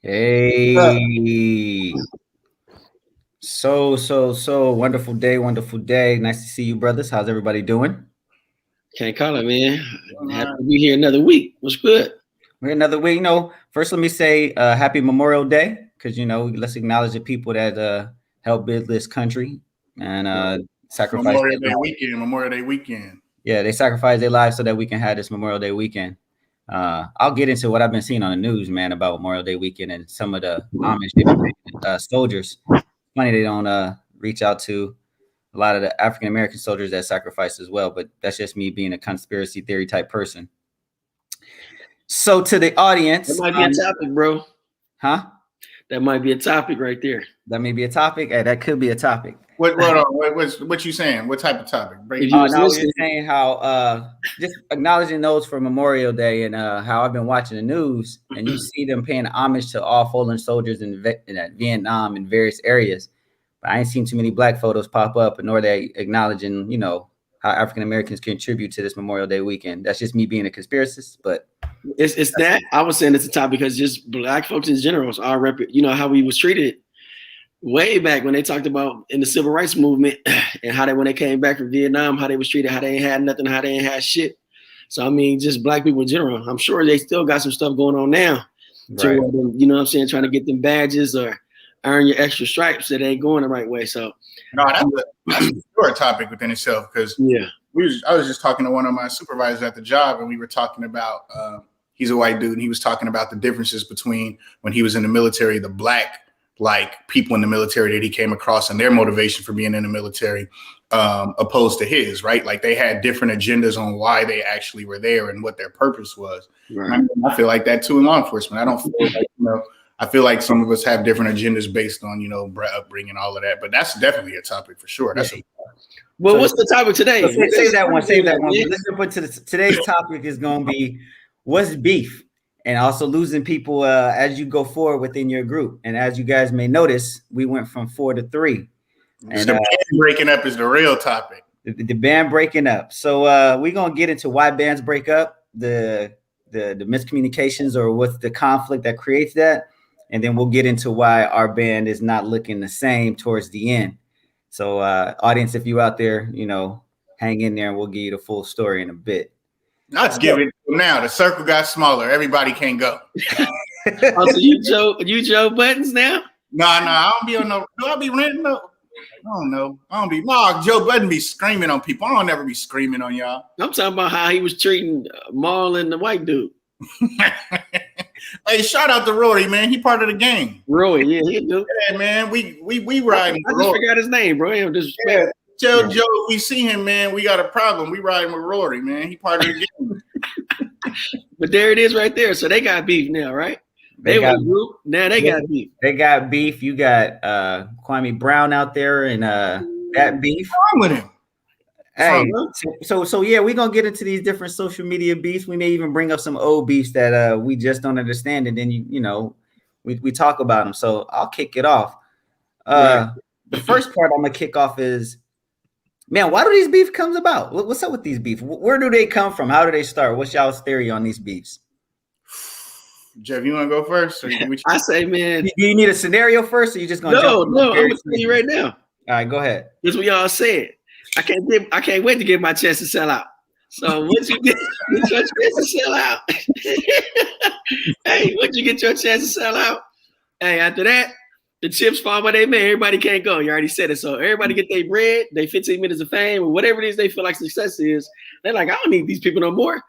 Hey, so wonderful day, wonderful day. Nice to see you, brothers. How's everybody doing? Can't call it, man. Happy to be here another week. What's good? We're another week. First let me say happy Memorial Day, because let's acknowledge the people that helped build this country and sacrifice Memorial Day weekend. Memorial Day weekend. Yeah, they sacrificed their lives so that we can have this Memorial Day weekend. I'll get into what I've been seeing on the news, man, about Memorial Day weekend and some of the homage they've been paying soldiers. Funny they don't reach out to a lot of the African American soldiers that sacrificed as well, but that's just me being a conspiracy theory type person. So to the audience, that might be a topic, bro. Huh? That might be a topic right there. That may be a topic. Hey, that could be a topic. What you saying? What type of topic? We're saying how just acknowledging those for Memorial Day and how I've been watching the news and you see them paying homage to all fallen soldiers in Vietnam in various areas. But I ain't seen too many black photos pop up, nor they acknowledging, how African Americans contribute to this Memorial Day weekend. That's just me being a conspiracist, but it's that I was saying it's a topic because just black folks in general is our how we was treated way back when they talked about in the civil rights movement and when they came back from Vietnam, how they was treated, how they ain't had nothing, how they ain't had shit. So I mean, just black people in general. I'm sure they still got some stuff going on now. Right. To them, you know what I'm saying, trying to get them badges or earn your extra stripes that ain't going the right way. So no, that's a topic within itself because I was just talking to one of my supervisors at the job and we were talking about he's a white dude and he was talking about the differences between when he was in the military, the black people in the military that he came across and their motivation for being in the military opposed to his, right? Like they had different agendas on why they actually were there and what their purpose was. Right. I feel like that too in law enforcement. I don't feel like, I feel like some of us have different agendas based on, upbringing, all of that. But that's definitely a topic for sure. What's the topic today? Save that one. Let's jump into today's topic is going to be what's beef, and also losing people as you go forward within your group. And as you guys may notice, we went from 4 to 3. And the band breaking up is the real topic. The band breaking up. So we're going to get into why bands break up, the miscommunications or what's the conflict that creates that. And then we'll get into why our band is not looking the same towards the end. So audience, if you out there, hang in there and we'll give you the full story in a bit. Let's give it now. The circle got smaller. Everybody can go. So you Joe Buttons now? No, I don't be on no. Do I be renting no? I don't know. I don't be. No, Joe Budden be screaming on people. I don't ever be screaming on y'all. I'm talking about how he was treating Maul and the white dude. Hey, shout out to Rory, man. He part of the gang. Rory, yeah, he do. Yeah, man. We riding. I just forgot his name, bro. Yeah. Tell Joe we see him, man. We got a problem. We riding with Rory, man. He part of the gang. But there it is, right there. So they got beef now, right? They got group. Now they got beef. They got beef. You got Kwame Brown out there and that beef. What's wrong with him? Hey, so yeah, we're gonna get into these different social media beefs. We may even bring up some old beefs that we just don't understand, and then we talk about them. So I'll kick it off. The first part I'm gonna kick off is, man, why do these beef comes about? What's up with these beef? Where do they come from? How do they start? What's y'all's theory on these beefs? Jeff, you want to go first? Or I say, man, do you need a scenario first, or you just gonna? No, I'm gonna tell you right now. All right, go ahead. This is what y'all said. I can't wait to get my chance to sell out. So once you get your chance to sell out, hey, once you get your chance to sell out, hey, after that, the chips fall where they may. Everybody can't go. You already said it. So everybody get their bread, they 15 minutes of fame, or whatever it is they feel like success is. They're like, I don't need these people no more.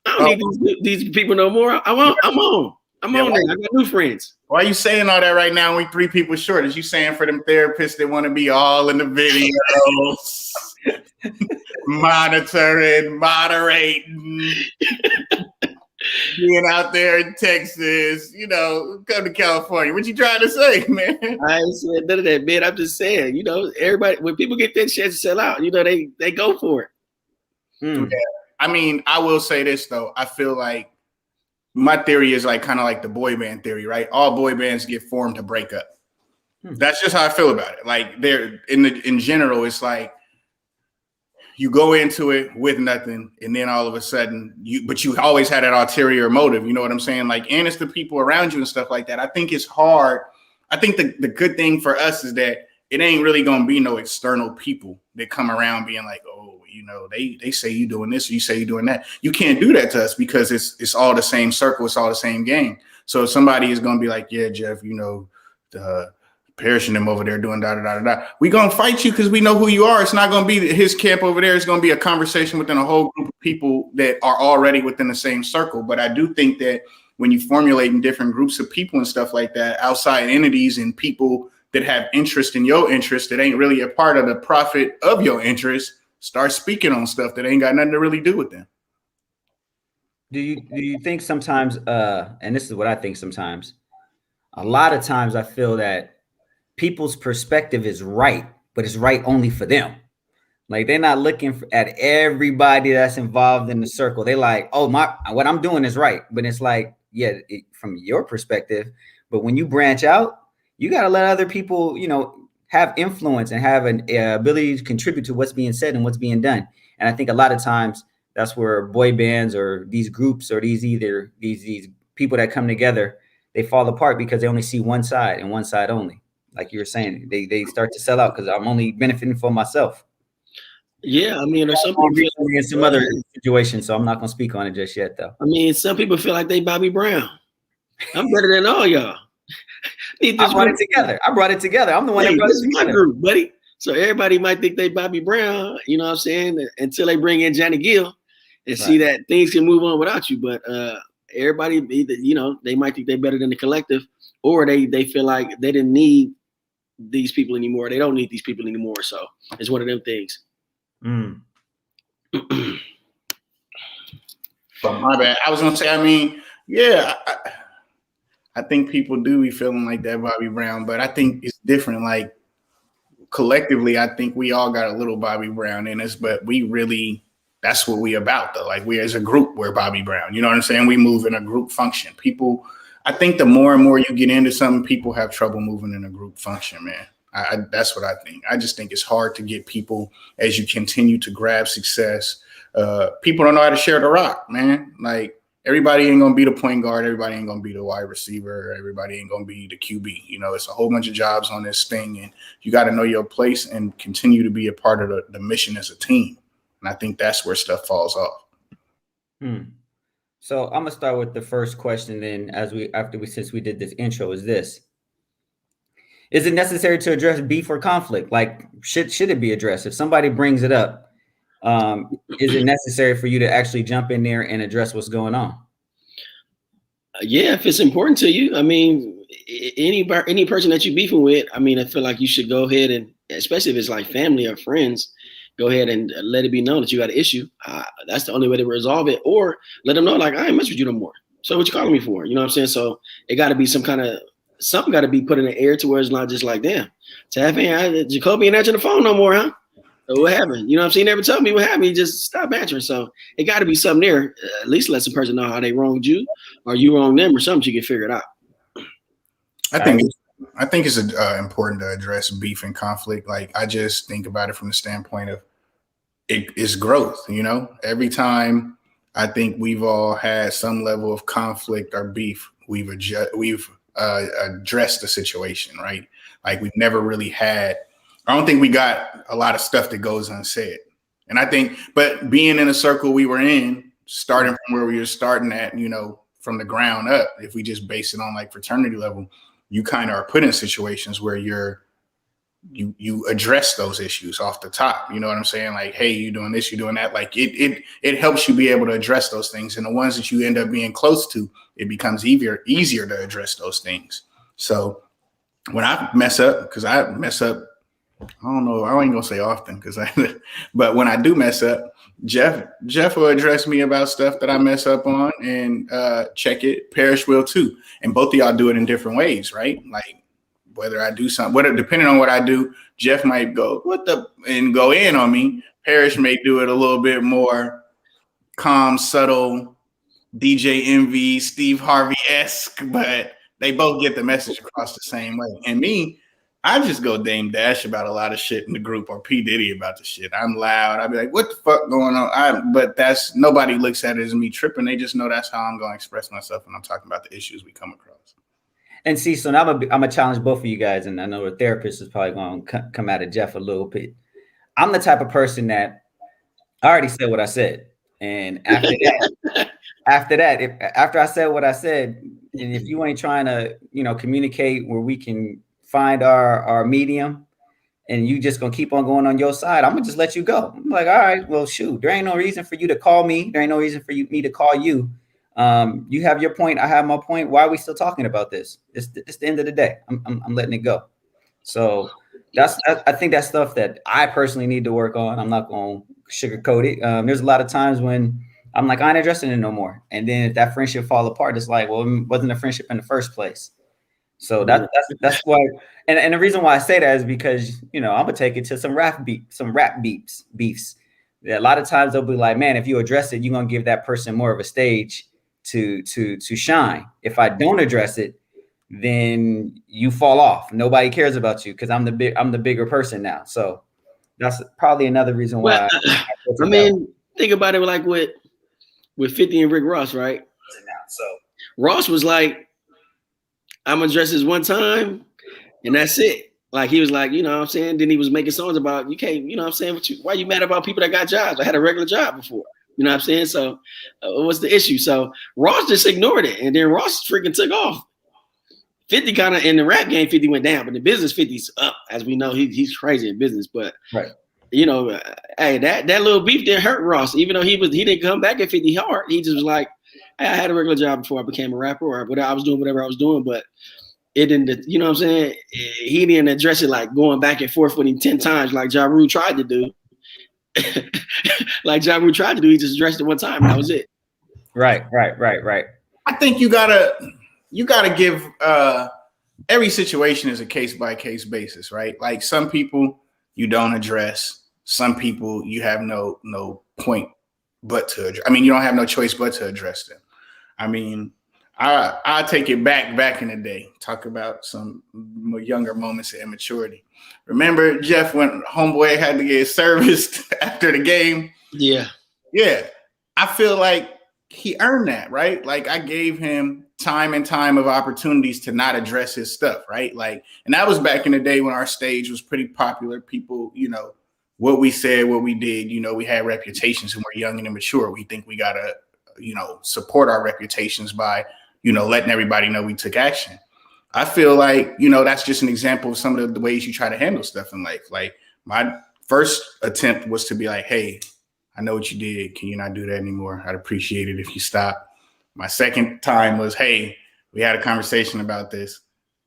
I don't need these people no more. I'm on there. I got new friends. Why are you saying all that right now? We 3 people short. Is you saying for them therapists that want to be all in the videos, monitoring, moderating, being out there in Texas, come to California. What you trying to say, man? I ain't said none of that, man. I'm just saying, everybody, when people get that chance to sell out, they go for it. Yeah. I mean, I will say this though. I feel like my theory is kind of like the boy band theory, right? All boy bands get formed to break up. That's just how I feel about it. Like in general, it's like you go into it with nothing, and then all of a sudden but you always had that ulterior motive. You know what I'm saying? Like, and it's the people around you and stuff like that. I think it's hard. I think the good thing for us is that it ain't really gonna be no external people that come around being like, oh, you know, they say you doing this, or you say you doing that. You can't do that to us because it's all the same circle, it's all the same game. So if somebody is gonna be like, yeah, Jeff, you know, the Parrish and them over there doing da da da da, we gonna fight you because we know who you are. It's not gonna be his camp over there. It's gonna be a conversation within a whole group of people that are already within the same circle. But I do think that when you formulate in different groups of people and stuff like that, outside entities and people that have interest in your interest that ain't really a part of the profit of your interest, start speaking on stuff that ain't got nothing to really do with them. Do you think sometimes, and this is what I think sometimes, a lot of times I feel that people's perspective is right, but it's right only for them. Like, they're not looking at everybody that's involved in the circle. They like, oh, what I'm doing is right. But it's like, yeah, from your perspective. But when you branch out, you got to let other people, you know, have influence and have an ability to contribute to what's being said and what's being done. And I think a lot of times that's where boy bands or these groups or these people that come together, they fall apart because they only see one side and one side only. Like you were saying, they start to sell out because I'm only benefiting for myself. Yeah, I mean, there's some other situations, so I'm not gonna speak on it just yet, though. I mean, some people feel like they Bobby Brown. I'm better than all y'all. I brought it together. I'm the one that brought it together. My group, buddy. So everybody might think they Bobby Brown, you know what I'm saying? Until they bring in Johnny Gill and see that things can move on without you. But everybody, either, you know, they might think they're better than the collective, or they feel like they didn't need these people anymore. They don't need these people anymore. So it's one of them things. But my bad. I was gonna say, I mean, yeah, I think people do be feeling like that Bobby Brown, but I think it's different. Like, collectively, I think we all got a little Bobby Brown in us, but we really, that's what we about though. Like, we as a group, we're Bobby Brown. You know what I'm saying? We move in a group function. People, I think the more and more you get into something, people have trouble moving in a group function, man. That's what I think. I just think it's hard to get people as you continue to grab success. People don't know how to share the rock, man. Like, everybody ain't gonna be the point guard. Everybody ain't gonna be the wide receiver. Everybody ain't gonna be the QB. You know, it's a whole bunch of jobs on this thing, and you got to know your place and continue to be a part of the mission as a team. And I think that's where stuff falls off. So I'm gonna start with the first question. Then, since we did this intro, is it necessary to address beef or conflict? Like, should it be addressed? If somebody brings it up, is it necessary for you to actually jump in there and address what's going on? Yeah, if it's important to you. I mean, any person that you're beefing with, I mean, I feel like you should go ahead and, especially if it's like family or friends, go ahead and let it be known that you got an issue. That's the only way to resolve it. Or let them know, like, I ain't mess with you no more. So what you calling me for? You know what I'm saying? So it got to be something got to be put in the air to where it's not just like, damn, Jacoby ain't answering the phone no more, huh? So what happened? You know what I'm saying? He never told me what happened. He just stopped answering. So it got to be something there. At least let some person know how they wronged you or you wronged them or something you can figure it out. I think it's important to address beef and conflict. Like, I just think about it from the standpoint of it's growth. You know, every time I think we've all had some level of conflict or beef, we've addressed the situation, right? Like, we've never really had, I don't think we got a lot of stuff that goes unsaid. And I think, but being in a circle we were in, starting from where we were starting at, you know, from the ground up, if we just base it on like fraternity level, you kind of are put in situations where you address those issues off the top. You know what I'm saying? Like, hey, you doing this, you doing that. Like, it helps you be able to address those things. And the ones that you end up being close to, it becomes easier to address those things. So when I mess up, because I mess up, I don't know, I ain't gonna say often but when I do mess up, Jeff will address me about stuff that I mess up on and check it. Parrish will too. And both of y'all do it in different ways, right? Like, whether I do something, depending on what I do, Jeff might go, and go in on me. Parrish may do it a little bit more calm, subtle, DJ Envy, Steve Harvey-esque, but they both get the message across the same way. And me, I just go Dame Dash about a lot of shit in the group, or P. Diddy about the shit. I'm loud. I'd be like, what the fuck going on? But that's, nobody looks at it as me tripping. They just know that's how I'm going to express myself when I'm talking about the issues we come across. And see, so now I'm going to challenge both of you guys, and I know the therapist is probably going to come at it, Jeff, a little bit. I'm the type of person that I already said what I said. And after that, after I said what I said, and if you ain't trying to, communicate where we can find our medium, and you just gonna keep on going on your side, I'm gonna just let you go. I'm like, all right, well, shoot, there ain't no reason for you to call me. There ain't no reason for me to call you. You have your point. I have my point. Why are we still talking about this? It's the end of the day. I'm letting it go. So I think that's stuff that I personally need to work on. I'm not gonna sugarcoat it. There's a lot of times when I'm like, I ain't addressing it no more. And then if that friendship fall apart, it's like, well, it wasn't a friendship in the first place. So that's why, and the reason why I say that is because, I'm gonna take it to some rap beefs. A lot of times they'll be like, man, if you address it, you're gonna give that person more of a stage to shine. If I don't address it, then you fall off. Nobody cares about you because I'm the bigger person now. So that's probably another reason why. I mean, think about it like with 50 and Rick Ross, right? So Ross was like, I'm gonna address this one time and that's it. Like he was like, you know what I'm saying? Then he was making songs about, you can't, you know what I'm saying? Why you mad about people that got jobs? I had a regular job before. You know what I'm saying? So what's the issue? So Ross just ignored it. And then Ross freaking took off. 50 kind of in the rap game, 50 went down, but the business 50's up. As we know, he's crazy in business. But right. Hey, that little beef didn't hurt Ross, even though he didn't come back at 50 hard. He just was like, hey, I had a regular job before I became a rapper, or whatever I was doing, whatever I was doing, but it didn't, you know what I'm saying? He didn't address it like going back and forth with him 10 times like Ja Rule tried to do. Like Ja Rule tried to do, he just addressed it one time, and that was it. Right. I think you gotta give every situation is a case by case basis, right? Like some people you don't address. Some people you have no point but to address. I mean, you don't have no choice but to address them. I mean, I take it back in the day. Talk about some younger moments of immaturity. Remember, Jeff, when homeboy had to get serviced after the game? Yeah. I feel like he earned that, right? Like I gave him time of opportunities to not address his stuff, right? Like, and that was back in the day when our stage was pretty popular. People, what we said, what we did, we had reputations and we're young and immature. We think we gotta, support our reputations by, letting everybody know we took action. I feel like, that's just an example of some of the ways you try to handle stuff in life. Like my first attempt was to be like, hey, I know what you did. Can you not do that anymore? I'd appreciate it if you stop. My second time was, hey, we had a conversation about this.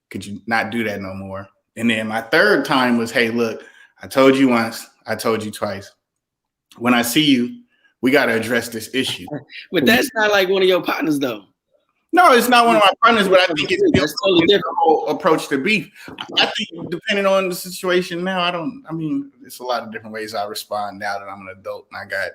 Could you not do that no more? And then my third time was, hey, look, I told you once, I told you twice. When I see you, we got to address this issue. But that's not like one of your partners, though. No, it's not one of my partners, but I think it's totally different whole approach to beef. I think depending on the situation now, it's a lot of different ways I respond now that I'm an adult and I got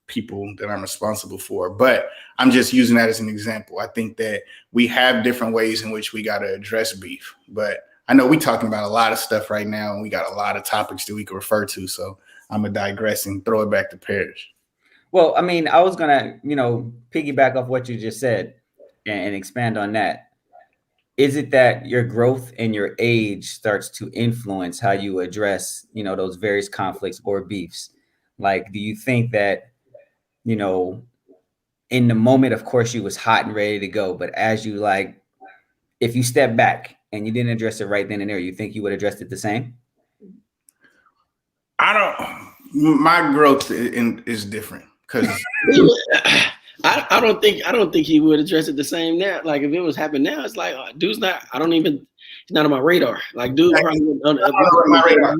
people that I'm responsible for. But I'm just using that as an example. I think that we have different ways in which we got to address beef. But I know we're talking about a lot of stuff right now, and we got a lot of topics that we can refer to. So I'm going to digress and throw it back to Parrish. Well, I was going to, piggyback off what you just said and expand on that. Is it that your growth and your age starts to influence how you address, those various conflicts or beefs? Like, do you think that, in the moment, of course, you was hot and ready to go, but as you if you step back and you didn't address it right then and there, you think you would address it the same? My growth is different because I don't think he would address it the same now. Like if it was happening now, it's like dude's not. He's not on my radar. Like dude, probably on my radar.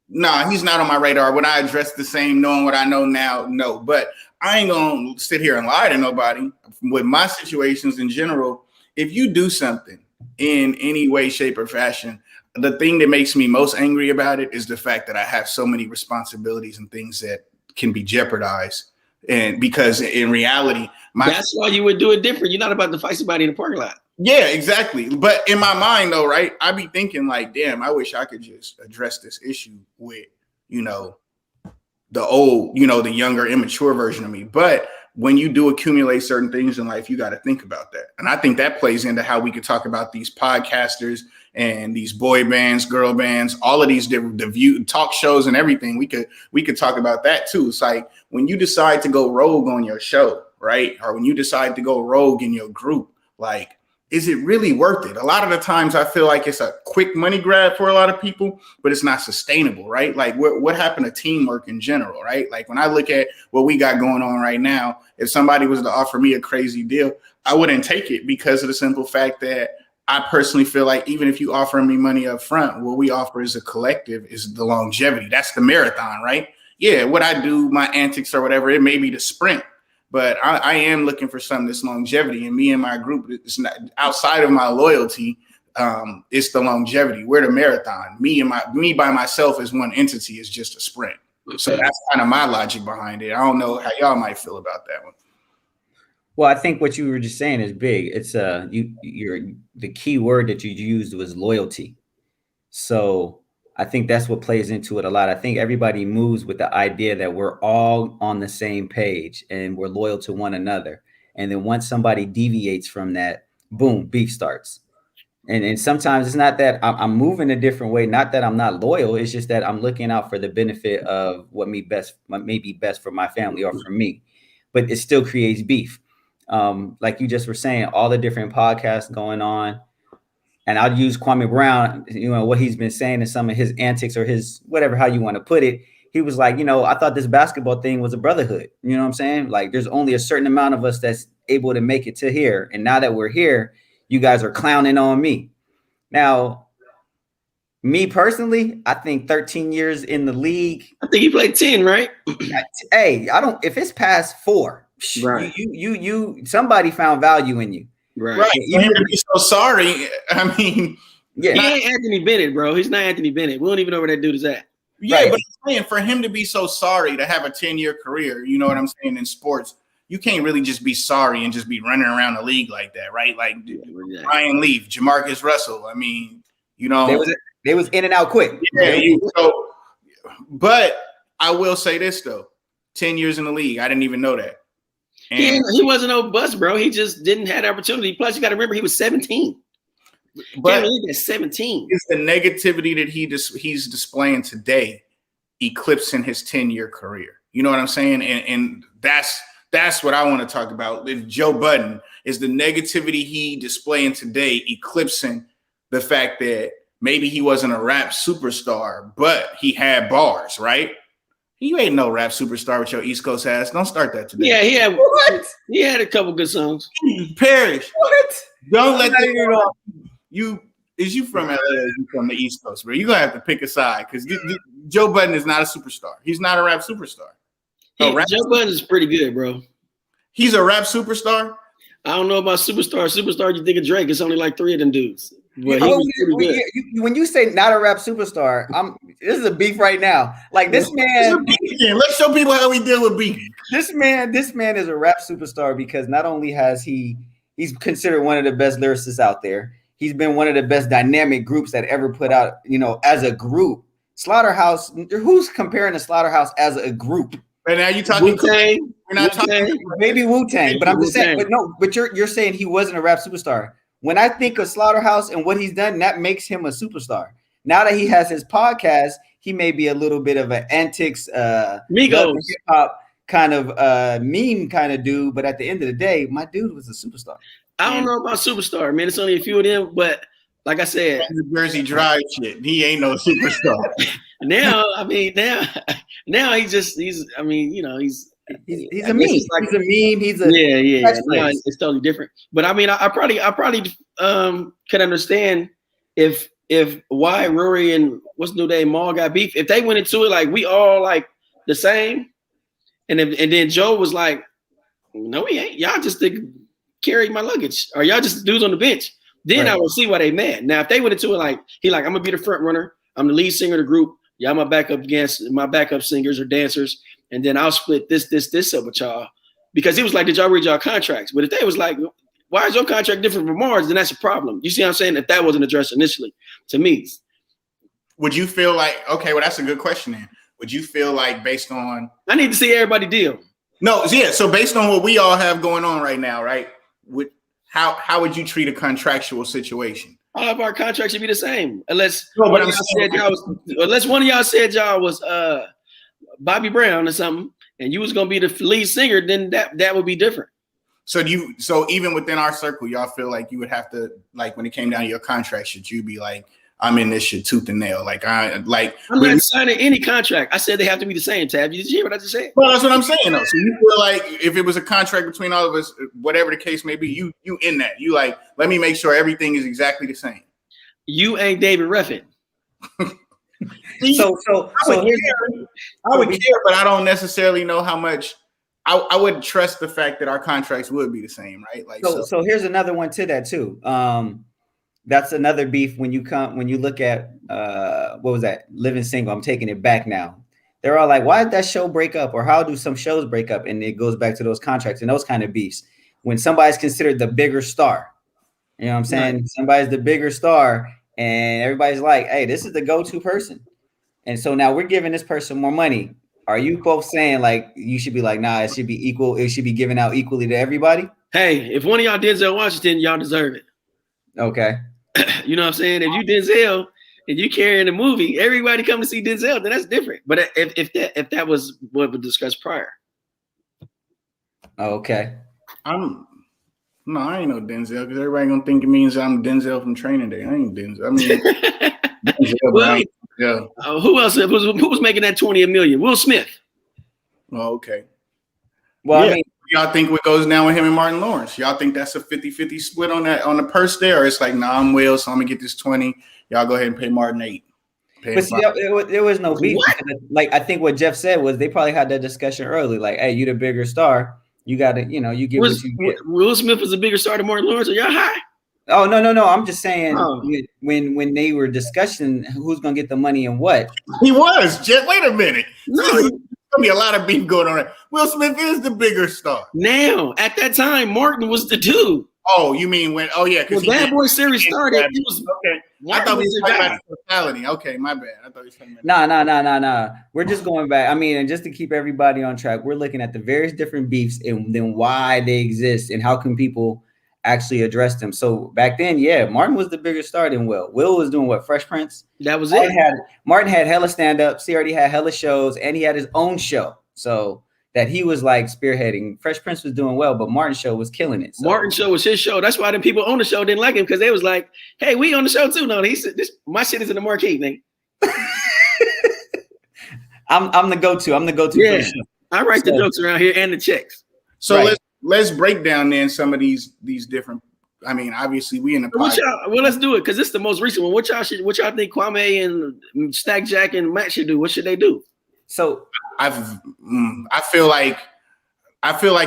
No, he's not on my radar. Would I address the same, knowing what I know now? No, but I ain't gonna sit here and lie to nobody. With my situations in general, if you do something in any way, shape, or fashion, the thing that makes me most angry about it is the fact that I have so many responsibilities and things that can be jeopardized. And because in reality, that's why you would do it different. You're not about to fight somebody in the parking lot. Yeah, exactly. But in my mind, though, right, I be thinking like, damn, I wish I could just address this issue with, you know, the old, you know, the younger, immature version of me. But when you do accumulate certain things in life, you got to think about that. And I think that plays into how we could talk about these podcasters and these boy bands, girl bands, all of these different talk shows and everything. We could talk about that too. It's like when you decide to go rogue on your show, right? Or when you decide to go rogue in your group, like, is it really worth it? A lot of the times I feel like it's a quick money grab for a lot of people, but it's not sustainable, right? Like what happened to teamwork in general, right? Like when I look at what we got going on right now, if somebody was to offer me a crazy deal, I wouldn't take it because of the simple fact that I personally feel like even if you offer me money up front, what we offer as a collective is the longevity. That's the marathon, right? Yeah, what I do, my antics or whatever, it may be the sprint. But I am looking for something that's longevity, and me and my group, it's not outside of my loyalty. It's the longevity. We're the marathon. Me by myself as one entity is just a sprint. So that's kind of my logic behind it. I don't know how y'all might feel about that one. Well, I think what you were just saying is big. It's the key word that you used was loyalty. So I think that's what plays into it a lot. I think everybody moves with the idea that we're all on the same page and we're loyal to one another. And then once somebody deviates from that, boom, beef starts. And sometimes it's not that I'm moving a different way, not that I'm not loyal. It's just that I'm looking out for the benefit of what may be best for my family or for me. But it still creates beef. Like you just were saying, all the different podcasts going on. And I'll use Kwame Brown, you know, what he's been saying in some of his antics or his whatever, how you want to put it. He was like, you know, I thought this basketball thing was a brotherhood. You know what I'm saying? Like there's only a certain amount of us that's able to make it to here. And now that we're here, you guys are clowning on me. Now, me personally, I think 13 years in the league. I think he played 10, right? Hey, if it's past 4, right. You somebody found value in you. Right. Even to be so sorry. I mean, yeah, he ain't Anthony Bennett, bro. He's not Anthony Bennett. We don't even know where that dude is at. Yeah, right. But I'm saying for him to be so sorry to have a 10-year career, you know what I'm saying, in sports, you can't really just be sorry and just be running around the league like that, right? Like Ryan Leaf, Jamarcus Russell. I mean, you know, they was in and out quick. Yeah, but I will say this though: 10 years in the league, I didn't even know that. And he wasn't no bust, bro. He just didn't have the opportunity. Plus, you got to remember he was 17. But at 17, it's the negativity that he's displaying today, eclipsing his 10-year career. You know what I'm saying? And that's what I want to talk about. If Joe Budden is the negativity he displaying today, eclipsing the fact that maybe he wasn't a rap superstar, but he had bars, right? You ain't no rap superstar with your East Coast ass. Don't start that today. Yeah, he had a couple good songs. Parrish. What? Don't let that you from LA or you from the East Coast, bro? You're gonna have to pick a side because Joe Budden is not a superstar. He's not a rap superstar. Joe Budden is pretty good, bro. He's a rap superstar. I don't know about superstar. Superstar, you think of Drake? It's only like 3 of them dudes. But when you say not a rap superstar, this is a beef right now. Like this man, let's show people how we deal with beef. This man is a rap superstar because not only has he's considered one of the best lyricists out there. He's been one of the best dynamic groups that ever put out, you know, as a group. Slaughterhouse, who's comparing to Slaughterhouse as a group? But now you talking Wu-Tang? We're not talking maybe Wu-Tang, but I'm just saying, but you're saying he wasn't a rap superstar. When I think of Slaughterhouse and what he's done, that makes him a superstar. Now that he has his podcast, he may be a little bit of an antics, Migos hip hop kind of meme kind of dude. But at the end of the day, my dude was a superstar. I don't know about superstar, man. It's only a few of them, but like I said, the Jersey Drive shit. He ain't no superstar. now he's a meme. He's a meme. He's a yeah. No, it's totally different. But I mean, I probably could understand if why Rory and what's the new name Maul got beef. If they went into it like we all like the same, and then Joe was like, no, he ain't. Y'all just carry my luggage, or y'all just dudes on the bench. Then right. I will see why they mad. Now, if they went into it like I'm gonna be the front runner, I'm the lead singer of the group. Y'all my backup singers or dancers. And then I'll split this up with y'all, because it was like, did y'all read y'all contracts? But if they was like, why is your contract different from ours? Then that's a problem. You see what I'm saying? If that wasn't addressed initially, to me. Would you feel like, okay, well, that's a good question then. Would you feel like based on... I need to see everybody deal. No, yeah, so based on what we all have going on right now, right? How would you treat a contractual situation? All of our contracts should be the same. Unless one of y'all said y'all was Bobby Brown or something, and you was gonna be the lead singer, then that would be different. So even within our circle, y'all feel like you would have to, like, when it came down to your contract, should you be like, I'm in this shit tooth and nail? I'm not signing any contract. I said they have to be the same, Tab. Did you hear what I just said? Well, that's what I'm saying, though. So you feel like if it was a contract between all of us, whatever the case may be, you in that. You like, let me make sure everything is exactly the same. You ain't David Ruffin. I would care, but I don't necessarily know how much. I would trust the fact that our contracts would be the same, right? Like, so here's another one to that too. That's another beef when you look at what was that? Living Single. I'm taking it back now. They're all like, why did that show break up? Or how do some shows break up? And it goes back to those contracts and those kind of beefs. When somebody's considered the bigger star, you know what I'm saying? Right. Somebody's the bigger star and everybody's like, hey, this is the go-to person. And so now we're giving this person more money. Are you both saying like you should be like, nah, it should be equal, it should be given out equally to everybody? Hey, if one of y'all Denzel Washington, y'all deserve it. Okay. You know what I'm saying? If you Denzel and you carrying a movie, everybody come to see Denzel, then that's different. But if that was what we discussed prior. Okay. I ain't no Denzel because everybody gonna think it means I'm Denzel from Training Day. I ain't Denzel. I mean, Denzel, who else? Who was making that 20 million? Will Smith. Oh, okay. Well, yeah. I mean, y'all think what goes down with him and Martin Lawrence? Y'all think that's a 50-50 split on the purse there, or it's like, nah, I'm Will, so I'm gonna get this 20. Y'all go ahead and pay Martin 8. But see, there was no beef. Like I think what Jeff said was they probably had that discussion early. Like, hey, you the bigger star. You got to, you get what you get. Will Smith was a bigger star than Martin Lawrence. Are y'all high? Oh, no. I'm just saying when they were discussing who's going to get the money and what. He was. Jeff, wait a minute. No. There's going to be a lot of beef going on there. Will Smith is the bigger star. Now, at that time, Martin was the dude. Oh, you mean when? Oh, yeah. Because Bad Boy series started. He was, okay. I thought we were talking about totality. Okay, my bad. I thought we were talking about Nah. We're just going back. I mean, and just to keep everybody on track, we're looking at the various different beefs and then why they exist and how can people actually address them. So back then, yeah, Martin was the bigger star than Will. Will was doing what? Fresh Prince? That was it. Martin had hella stand-ups. He already had hella shows and he had his own show. So that he was like spearheading. Fresh Prince was doing well, but Martin's show was killing it. So. Martin's show was his show. That's why the people on the show didn't like him because they was like, "Hey, we on the show too." No, he said, "My shit is in the marquee, man." I'm the go-to. I'm the go-to. Yeah, for the show. I write the jokes around here and the checks. So right. let's break down then some of these different. I mean, obviously we in the well, let's do it because this is the most recent one. What y'all think Kwame and Stack Jack and Matt should do? What should they do? So I feel like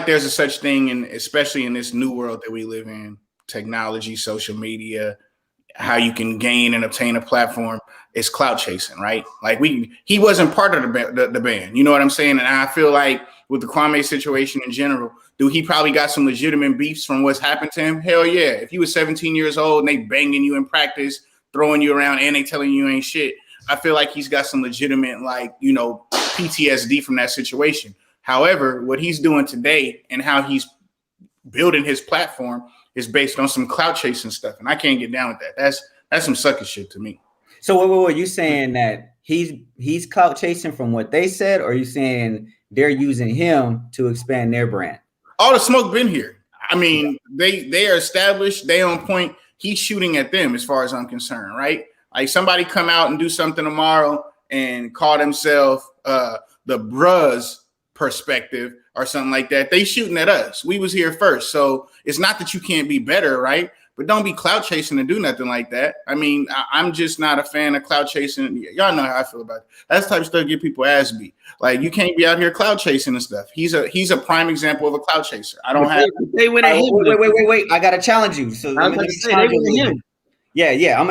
there's a such thing, and especially in this new world that we live in, technology, social media, how you can gain and obtain a platform is clout chasing, right? Like he wasn't part of the band, you know what I'm saying? And I feel like with the Kwame situation in general, dude, he probably got some legitimate beefs from what's happened to him. Hell yeah, if you was 17 years old and they banging you in practice, throwing you around, and they telling you ain't shit. I feel like he's got some legitimate, PTSD from that situation. However, what he's doing today and how he's building his platform is based on some clout chasing stuff. And I can't get down with that. That's some sucker shit to me. So what were you saying that he's clout chasing from what they said, or are you saying they're using him to expand their brand? All the smoke been here. I mean, they are established, they on point. He's shooting at them as far as I'm concerned, right? Like somebody come out and do something tomorrow and call themselves the Bruz Perspective or something like that. They shooting at us. We was here first. So it's not that you can't be better, right? But don't be clout chasing and do nothing like that. I mean, I'm just not a fan of clout chasing. Y'all know how I feel about it. That's the type of stuff get people ass beat. Like you can't be out here clout chasing and stuff. He's a prime example of a clout chaser. I don't have. They went at him. Wait. I gotta challenge you. So I'm gonna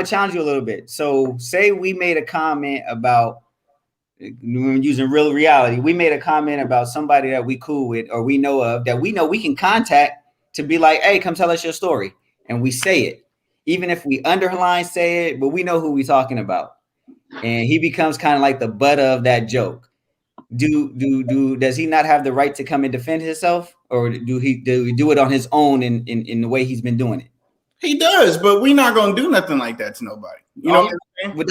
challenge you a little bit. So say we made a comment about using real reality. We made a comment about somebody that we cool with or we know of that we know we can contact to be like, hey, come tell us your story. And we say it, even if we underline say it, but we know who we're talking about. And he becomes kind of like the butt of that joke. Does he not have the right to come and defend himself, or do he do it on his own in the way he's been doing it? He does, but we're not gonna do nothing like that to nobody. You know what I'm saying? But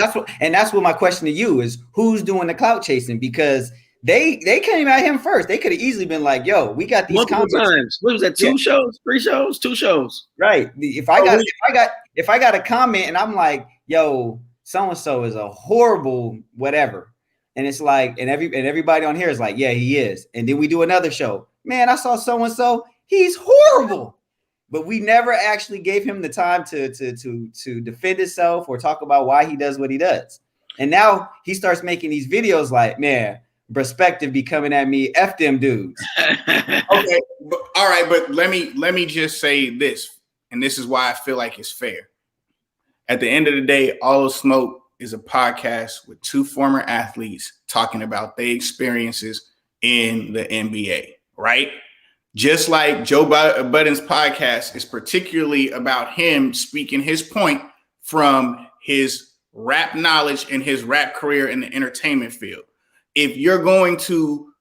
that's what my question to you is: who's doing the clout chasing? Because they came at him first. They could have easily been like, "Yo, we got these multiple times." What was that? 2 shows, 3 shows, 2 shows. Right. If I got a comment and I'm like, "Yo, so and so is a horrible whatever," and it's like, and everybody on here is like, "Yeah, he is," and then we do another show. Man, I saw so and so. He's horrible. But we never actually gave him the time to defend himself or talk about why he does what he does. And now he starts making these videos like, man, Braspective be coming at me, F them dudes. Okay, all right, but let me just say this, and this is why I feel like it's fair. At the end of the day, All the Smoke is a podcast with 2 former athletes talking about their experiences in the NBA, right? Just like Joe Budden's podcast is particularly about him speaking his point from his rap knowledge and his rap career in the entertainment field. If you're going to,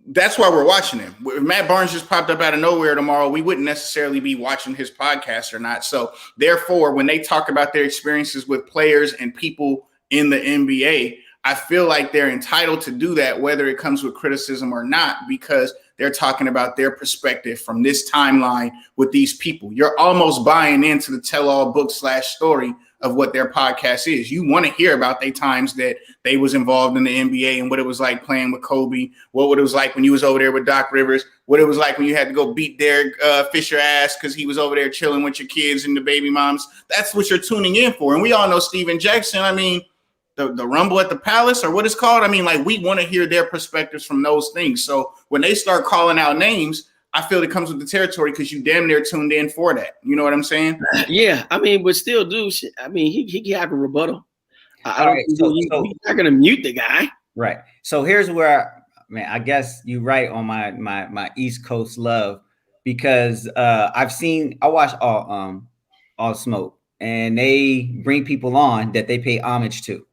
that's why we're watching him. If Matt Barnes just popped up out of nowhere tomorrow, we wouldn't necessarily be watching his podcast or not. So therefore, when they talk about their experiences with players and people in the NBA, I feel like they're entitled to do that, whether it comes with criticism or not, because they're talking about their perspective from this timeline with these people. You're almost buying into the tell-all book / story of what their podcast is. You want to hear about the times that they was involved in the NBA and what it was like playing with Kobe, what it was like when you was over there with Doc Rivers, what it was like when you had to go beat Derek Fisher ass because he was over there chilling with your kids and the baby moms. That's what you're tuning in for. And we all know Steven Jackson. I mean, the Rumble at the Palace, or what it's called. I mean, like, we want to hear their perspectives from those things. So when they start calling out names, I feel it comes with the territory because you damn near tuned in for that. You know what I'm saying? Yeah, I mean, but still, dude. I mean, he can have a rebuttal. I don't. So he's not gonna mute the guy. Right. So here's where, I guess you're right on my East Coast love, because I watch All Smoke, and they bring people on that they pay homage to.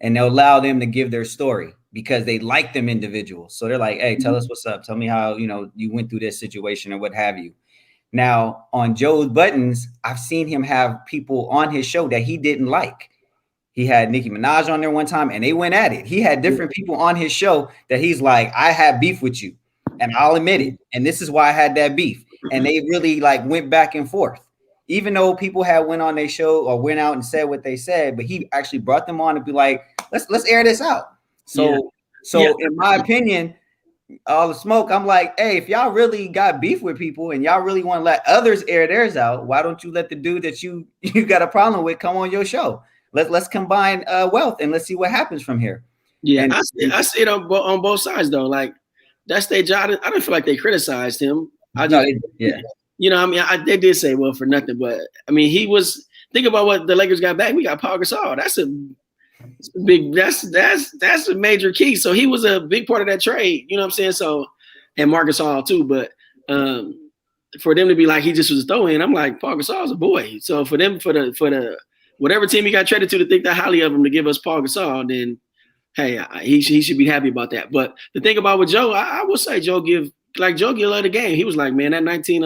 And they'll allow them to give their story because they like them individuals. So they're like, hey, tell us what's up. Tell me how, you went through this situation or what have you. Now, on Joe Budden's, I've seen him have people on his show that he didn't like. He had Nicki Minaj on there one time and they went at it. He had different people on his show that he's like, I have beef with you and I'll admit it. And this is why I had that beef. And they really went back and forth. Even though people had went on their show or went out and said what they said, but he actually brought them on to be like, let's air this out. So in my opinion, All the Smoke, I'm like, hey, if y'all really got beef with people and y'all really want to let others air theirs out, why don't you let the dude that you got a problem with come on your show? Let's combine wealth and let's see what happens from here. Yeah, and I see it on both sides though. Like, that's their job. I don't feel like they criticized him. They did say, well, for nothing, but I mean, think about what the Lakers got back. We got Paul Gasol. That's a major key. So he was a big part of that trade. You know what I'm saying? So, and Marc Gasol too. But for them to be like, he just was a throw-in, I'm like, Paul Gasol's a boy. So for them, for the whatever team he got traded to think that highly of him to give us Paul Gasol, then hey, he should be happy about that. But the thing about with Joe, I will say Joe give love the game. He was like, man, that 19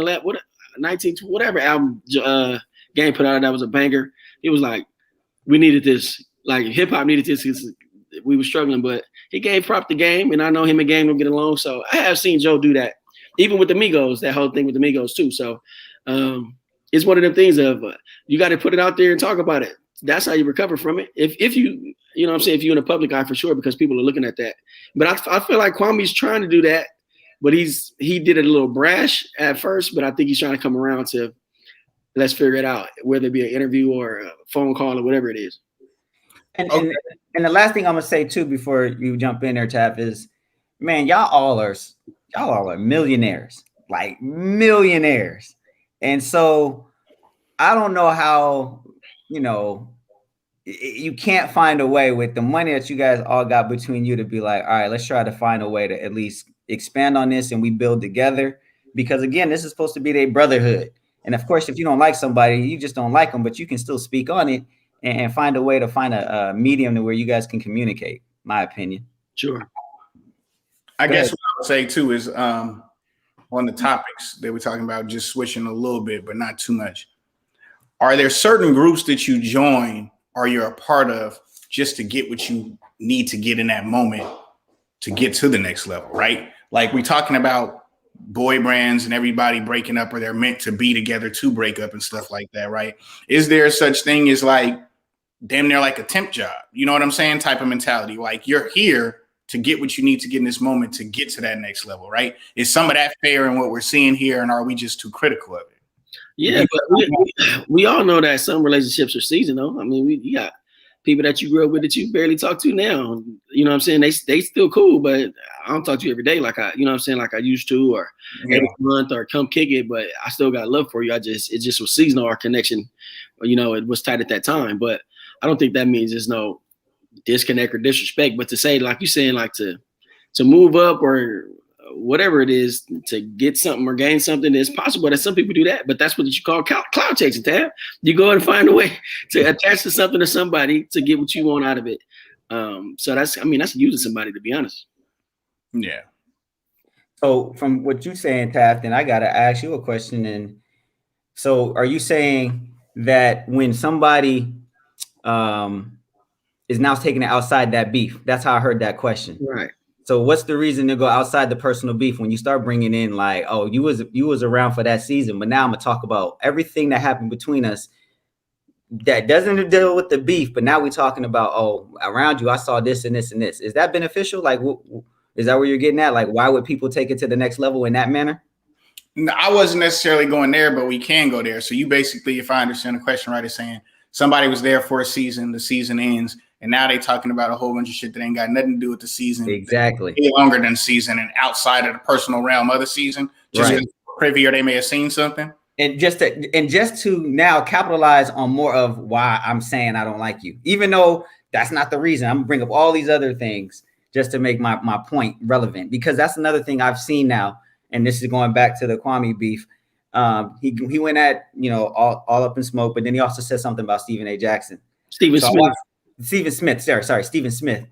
whatever album Game put out, that was a banger. He was like, we needed this. Like, hip hop needed this because we were struggling. But he gave prop the Game, and I know him and Game don't get along. So I have seen Joe do that, even with the Migos. That whole thing with the Migos too. So it's one of them things of you got to put it out there and talk about it. That's how you recover from it. If you know what I'm saying, if you're in a public eye, for sure, because people are looking at that. But I feel like Kwame's trying to do that. But he did it a little brash at first, but I think he's trying to come around to let's figure it out, whether it be an interview or a phone call or whatever it is. And the last thing I'm gonna say too before you jump in there, Tap, is, man, y'all all are millionaires, like millionaires. And so I don't know how, you can't find a way with the money that you guys all got between you to be like, all right, let's try to find a way to at least expand on this and we build together. because again, this is supposed to be their brotherhood. And of course, if you don't like somebody, you just don't like them, but you can still speak on it and find a way to find a medium to where you guys can communicate. My opinion. Sure. I guess what I would say too is on the topics that we're talking about, just switching a little bit, but not too much. Are there certain groups that you join or you're a part of just to get what you need to get in that moment to get to the next level, right? Like we're talking about boy bands and everybody breaking up, or they're meant to be together to break up and stuff like that, right? Is there such thing as like damn near like a temp job? You know what I'm saying? Type of mentality. Like you're here to get what you need to get in this moment to get to that next level, right? Is some of that fair in what we're seeing here, and are we just too critical of it? Yeah, but we all know that some relationships are seasonal. I mean, you got people that you grew up with that you barely talk to now. You know what I'm saying? They still cool, but I don't talk to you every day like I used to, or every month, or come kick it. But I still got love for you. It just was seasonal, our connection. It was tight at that time. But I don't think that means there's no disconnect or disrespect. But to say, like you saying, like to move up or whatever it is to get something or gain something, it's possible that some people do that, but that's what you call cloud chasing, Tab. You go and find a way to attach to something or somebody to get what you want out of it. So that's using somebody, to be honest. Yeah. So from what you're saying, Taft, then I got to ask you a question. And so are you saying that when somebody is now taking it outside that beef? That's how I heard that question. Right. So what's the reason to go outside the personal beef when you start bringing in like, oh, you was around for that season, but now I'm gonna talk about everything that happened between us that doesn't deal with the beef, but now we're talking about, oh, around you I saw this and this and this. Is that beneficial? Like, is that where you're getting at? Like, why would people take it to the next level in that manner? No, I wasn't necessarily going there, but we can go there. So you basically, if I understand the question right, is saying somebody was there for a season, the season ends, and now they talking about a whole bunch of shit that ain't got nothing to do with the season. Exactly. Longer than season and outside of the personal realm of the season. Just right. Privy, or they may have seen something. And just to now capitalize on more of why I'm saying I don't like you, even though that's not the reason. I'm gonna bring up all these other things just to make my point relevant, because that's another thing I've seen now. And this is going back to the Kwame beef. He went at, all up in smoke, but then he also said something about Stephen A. Jackson. Stephen Smith.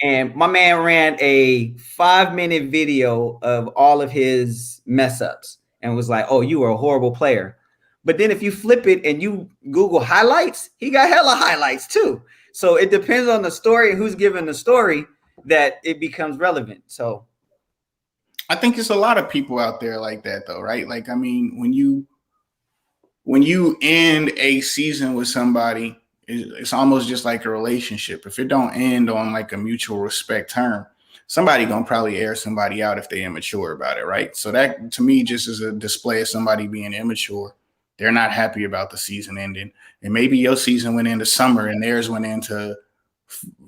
And my man ran a 5-minute video of all of his mess ups and was like, oh, you were a horrible player. But then if you flip it and you Google highlights, he got hella highlights too. So it depends on the story and who's giving the story that it becomes relevant. So I think it's a lot of people out there like that though, right? Like, I mean, when you end a season with somebody, it's almost just like a relationship. If it don't end on like a mutual respect term, somebody gonna probably air somebody out if they're immature about it, right? So that to me just is a display of somebody being immature. They're not happy about the season ending, and maybe your season went into summer and theirs went into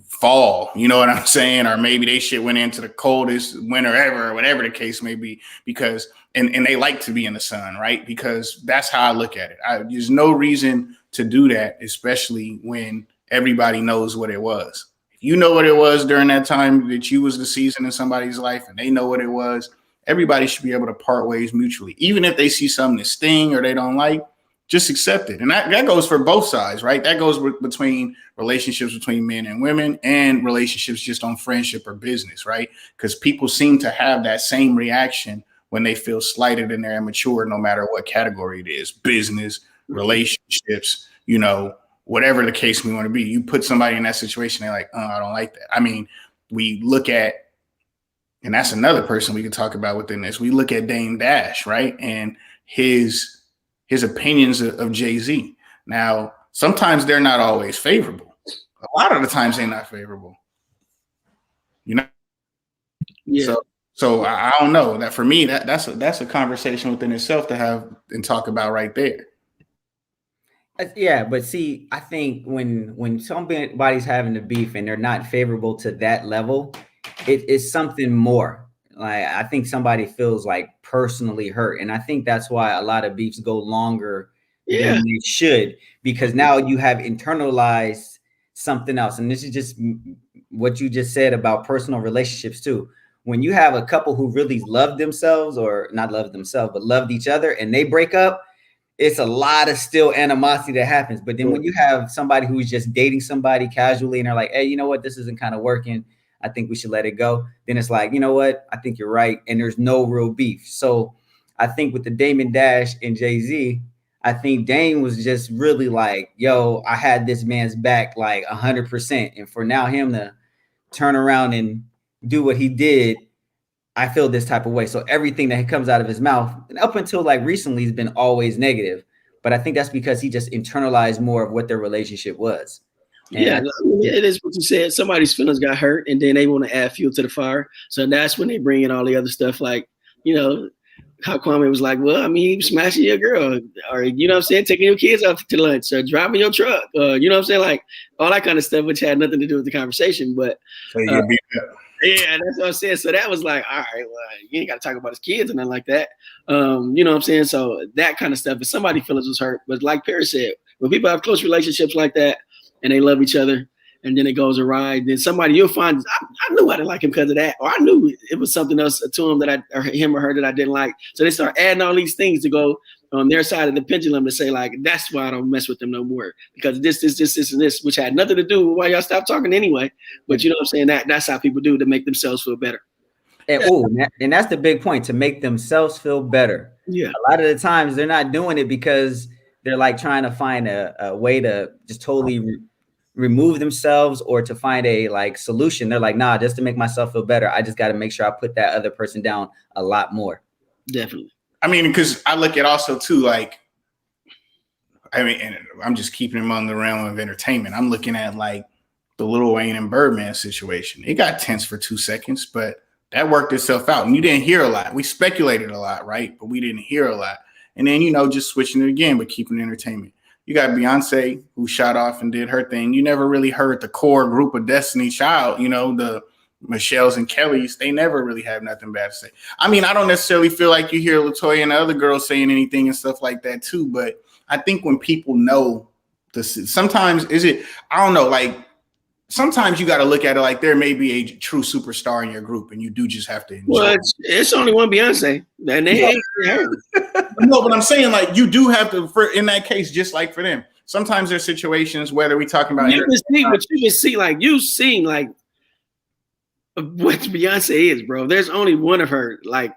fall. You know what I'm saying? Or maybe they shit went into the coldest winter ever, or whatever the case may be. Because and they like to be in the sun, right? Because that's how I look at it. There's no reason to do that, especially when everybody knows what it was. If you know what it was during that time that you was the season in somebody's life and they know what it was, everybody should be able to part ways mutually. Even if they see something that sting or they don't like, just accept it. And that goes for both sides, right? That goes between relationships between men and women and relationships just on friendship or business, right? Because people seem to have that same reaction when they feel slighted and they're immature, no matter what category it is, business, relationships, whatever the case may want to be. You put somebody in that situation, they're like, oh, I don't like that. I mean, we look at, and that's another person we could talk about within this. We look at Dame Dash, right? And his opinions of Jay-Z. Now, sometimes they're not always favorable. A lot of the times they're not favorable. Yeah. So I don't know. That for me, that's a conversation within itself to have and talk about right there. Yeah, but see, I think when somebody's having a beef and they're not favorable to that level, it is something more. Like, I think somebody feels like personally hurt, and I think that's why a lot of beefs go longer than they should, because now you have internalized something else. And this is just what you just said about personal relationships too. when you have a couple who really love themselves, or not love themselves, but loved each other, and they break up, it's a lot of still animosity that happens. But then when you have somebody who's just dating somebody casually and they're like, hey, you know what, this isn't kind of working, I think we should let it go. Then it's like, you know what, I think you're right. And there's no real beef. So I think with the Damon Dash and Jay-Z, I think Dame was just really like, yo, I had this man's back like 100%. And for now him to turn around and do what he did, I feel this type of way. So everything that comes out of his mouth, and up until like recently, has been always negative. But I think that's because he just internalized more of what their relationship was. And it is what you said. Somebody's feelings got hurt, and then they want to add fuel to the fire. So that's when they bring in all the other stuff, like, you know, how Kwame was like, well, I mean, he was smashing your girl, or, you know what I'm saying, taking your kids out to lunch, or driving your truck, you know what I'm saying, like all that kind of stuff, which had nothing to do with the conversation. But yeah, that's what I'm saying. So that was like, all right, well, you ain't got to talk about his kids and nothing like that. You know what I'm saying? So that kind of stuff. If somebody feelings was hurt, but like Perry said, when people have close relationships like that and they love each other, and then it goes awry, then somebody you'll find, I knew I didn't like him because of that, or I knew it was something else to him that or him or her that I didn't like. So they start adding all these things to go on their side of the pendulum to say, like, that's why I don't mess with them no more, because this, and this, which had nothing to do with why y'all stopped talking anyway. But you know what I'm saying? That's how people do to make themselves feel better. And that's the big point, to make themselves feel better. Yeah. A lot of the times they're not doing it because they're like trying to find a way to just totally remove themselves, or to find a like solution. They're like, nah, just to make myself feel better, I just got to make sure I put that other person down a lot more. Definitely. I mean, because I look at also too, like, I mean, and I'm just keeping him on the realm of entertainment. I'm looking at like the Lil Wayne and Birdman situation. It got tense for 2 seconds, but that worked itself out. And you didn't hear a lot. We speculated a lot, right? But we didn't hear a lot. And then, you know, just switching it again, but keeping entertainment. You got Beyonce, who shot off and did her thing. You never really heard the core group of Destiny Child, you know, the Michelle's and Kelly's. They never really have nothing bad to say. I mean, I don't necessarily feel like you hear LaToya and the other girls saying anything and stuff like that too. But I think when people know this, sometimes I don't know, like sometimes you got to look at it like there may be a true superstar in your group, and you do just have to enjoy. Well, it's only one Beyonce, and they ain't her. No, but I'm saying, like, you do have to, in that case, just like for them. Sometimes there's situations, whether we talking about you can see, like, you've seen like what Beyonce is, bro. There's only one of her, like,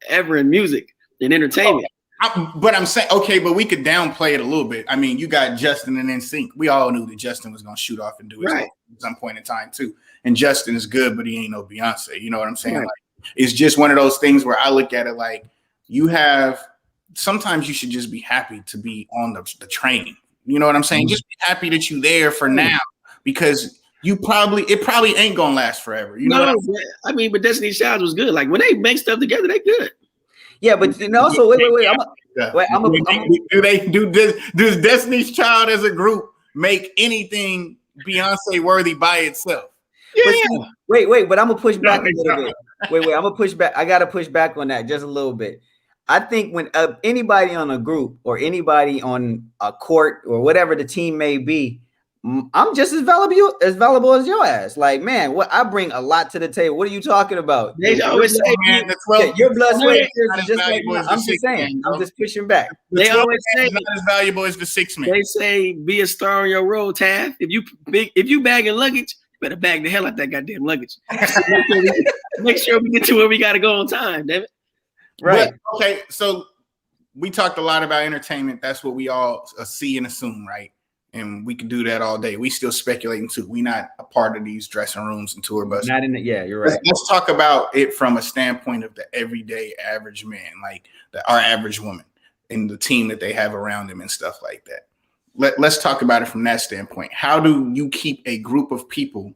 ever in music and entertainment. But I'm saying, okay, but we could downplay it a little bit. I mean, you got Justin and NSYNC. We all knew that Justin was going to shoot off and do his thing at some point in time too. And Justin is good, but he ain't no Beyonce. You know what I'm saying? Right. Like, it's just one of those things where I look at it like sometimes you should just be happy to be on the train. You know what I'm saying? Just be happy that you're there for now, because it probably ain't gonna last forever. You know? I mean, but Destiny's Child was good. Like when they make stuff together, they good. Yeah, but then also wait. Does Destiny's Child as a group make anything Beyonce worthy by itself? Yeah. But I'm gonna push back a little bit. Wait, I'm gonna push back. I gotta push back on that just a little bit. I think when anybody on a group or anybody on a court or whatever the team may be, I'm just as valuable as your ass. Like, man, what I bring a lot to the table. What are you talking about? They always say, your blood, sweat, and tears is just like mine. I'm just saying. I'm just pushing back. They always say not as valuable as the 6 man. They say be a star on your road, Taff. If you bagging luggage, you better bag the hell out that goddamn luggage. Make sure we get to where we gotta go on time, damn it. Right. But, okay, so we talked a lot about entertainment. That's what we all see and assume, right? And we can do that all day. We still speculating too. We're not a part of these dressing rooms and tour buses. Not in it. Yeah, you're right. Let's talk about it from a standpoint of the everyday average man, like our average woman and the team that they have around them and stuff like that. Let's talk about it from that standpoint. How do you keep a group of people,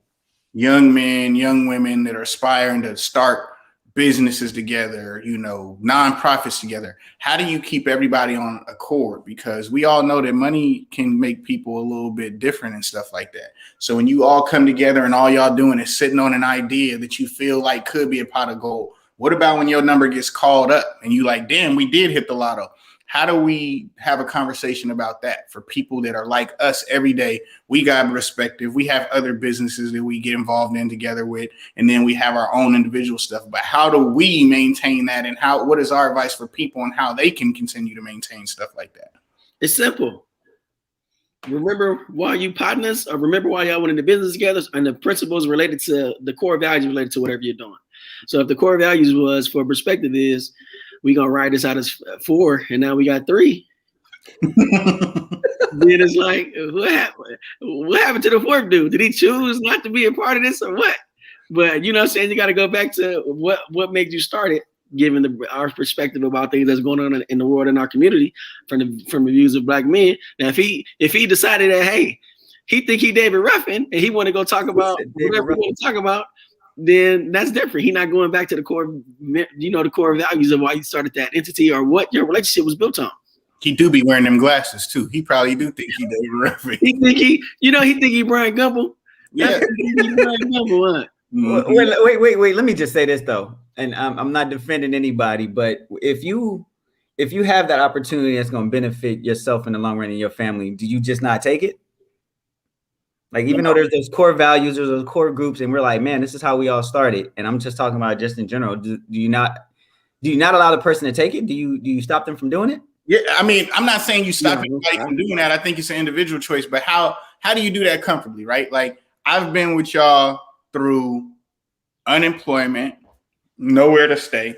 young men, young women that are aspiring to start businesses together, you know, nonprofits together? How do you keep everybody on accord? Because we all know that money can make people a little bit different and stuff like that. So when you all come together and all y'all doing is sitting on an idea that you feel like could be a pot of gold, what about when your number gets called up and you like, damn, we did hit the lotto? How do we have a conversation about that for people that are like us every day? We got Braspective. We have other businesses that we get involved in together with, and then we have our own individual stuff. But how do we maintain that, and what is our advice for people on how they can continue to maintain stuff like that? It's simple. Remember why you partners, or remember why y'all went into business together, and the principles related to the core values related to whatever you're doing. So if the core values was for Braspective is we gonna ride this out as 4, and now we got 3. Then it's like, what happened? What happened to the 4th dude? Did he choose not to be a part of this or what? But you know what I'm saying? You got to go back to what made you start it, given our perspective about things that's going on in the world, in our community, from the views of Black men. Now, if he decided that, hey, he think he David Ruffin and he want to go talk about whatever he want to talk about, then that's different. He not going back to the core, the core values of why he started that entity or what your relationship was built on. He do be wearing them glasses too. He probably do think he David Ruffin. He think he Brian Gumble. Yeah. Brian Gumble, huh? Mm-hmm. Wait. Let me just say this though, and I'm not defending anybody, but if you have that opportunity that's going to benefit yourself in the long run and your family, do you just not take it? Like, even though there's those core values, there's those core groups, and we're like, man, this is how we all started. And I'm just talking about just in general. Do you not allow the person to take it? Do you stop them from doing it? Yeah, I mean, I'm not saying you stop anybody from doing that. I think it's an individual choice. But how do you do that comfortably, right? Like, I've been with y'all through unemployment, nowhere to stay,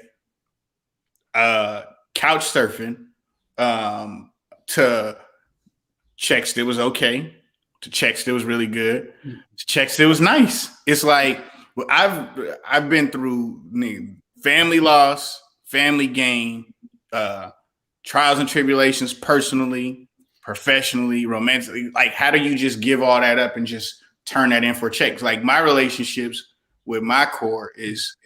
couch surfing, to checks that was okay, to checks that was really good, to checks that was nice. It's like, I've been through family loss, family gain, trials and tribulations, personally, professionally, romantically. Like, how do you just give all that up and just turn that in for checks? Like, my relationships with my core is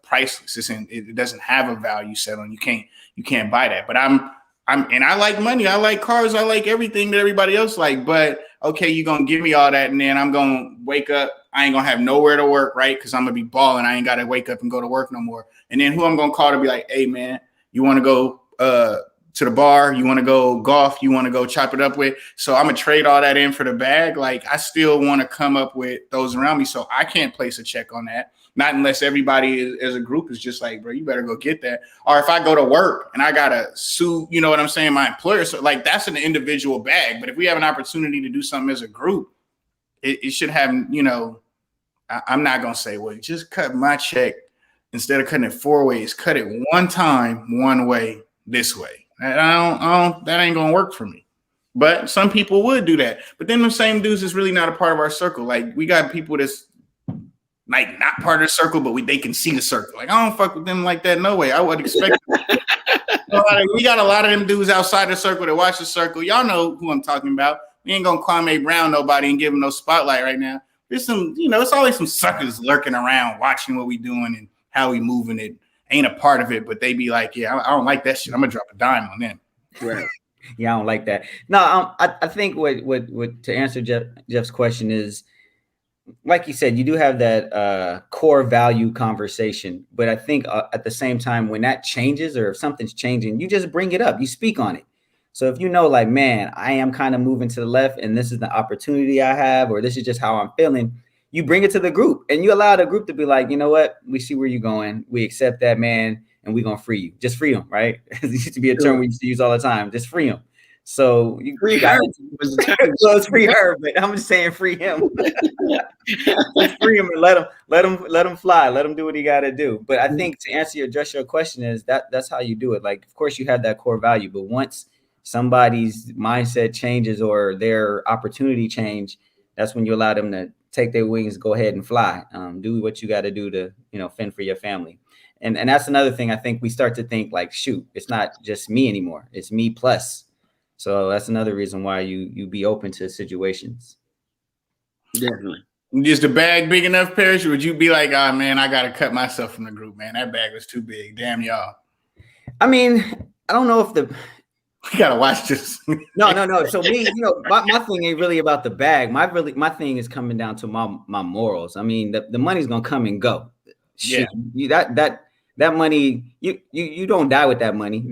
priceless. It doesn't have a value set on. You can't buy that. But I like money. I like cars. I like everything that everybody else like. But okay, you're gonna give me all that, and then I'm gonna wake up. I ain't gonna have nowhere to work, right? Because I'm gonna be balling. I ain't gotta wake up and go to work no more. And then who I'm gonna call to be like, hey man, you want to go to the bar? You want to go golf? You want to go chop it up with? So I'm gonna trade all that in for the bag. Like, I still want to come up with those around me, so I can't place a check on that. Not unless everybody as a group is just like, bro, you better go get that. Or if I go to work and I gotta sue, you know what I'm saying, my employer. So like, that's an individual bag. But if we have an opportunity to do something as a group, it should have, I'm not gonna say, well, just cut my check instead of cutting it 4 ways, cut it one time, one way, this way. And that ain't gonna work for me. But some people would do that. But then the same dudes is really not a part of our circle. Like, we got people that's like not part of the circle, but they can see the circle. Like, I don't fuck with them like that. No way. I would expect. We got a lot of them dudes outside the circle that watch the circle. Y'all know who I'm talking about. We ain't gonna Kwame Brown nobody and give him no spotlight right now. There's some, it's always some suckers lurking around watching what we doing and how we moving. It ain't a part of it, but they be like, yeah, I don't like that shit. I'm gonna drop a dime on them. Right. Yeah, I don't like that. No, I think what to answer Jeff's question is, like you said, you do have that core value conversation, but I think at the same time, when that changes or if something's changing, you just bring it up, you speak on it. So if like, man, I am kind of moving to the left and this is the opportunity I have, or this is just how I'm feeling, you bring it to the group and you allow the group to be like, you know what, we see where you're going. We accept that, man, and we're going to free you. Just free them, right? It used to be a term we used to use all the time. Just free them. So you free her. Well, it's free her, but I'm just saying free him. Just free him and let him fly. Let him do what he got to do. But I think to address your question is that's how you do it. Like, of course you have that core value, but once somebody's mindset changes or their opportunity change, that's when you allow them to take their wings, go ahead and fly. Do what you got to do to, fend for your family. And that's another thing. I think we start to think like, shoot, it's not just me anymore. It's me plus. So that's another reason why you be open to situations. Definitely. Is the bag big enough, Parrish? Or would you be like, oh man, I gotta cut myself from the group, man? That bag was too big. Damn y'all. I mean, I don't know if we gotta watch this. No. So me, my thing ain't really about the bag. My thing is coming down to my morals. I mean, the money's gonna come and go. Shit, yeah. that money, you don't die with that money.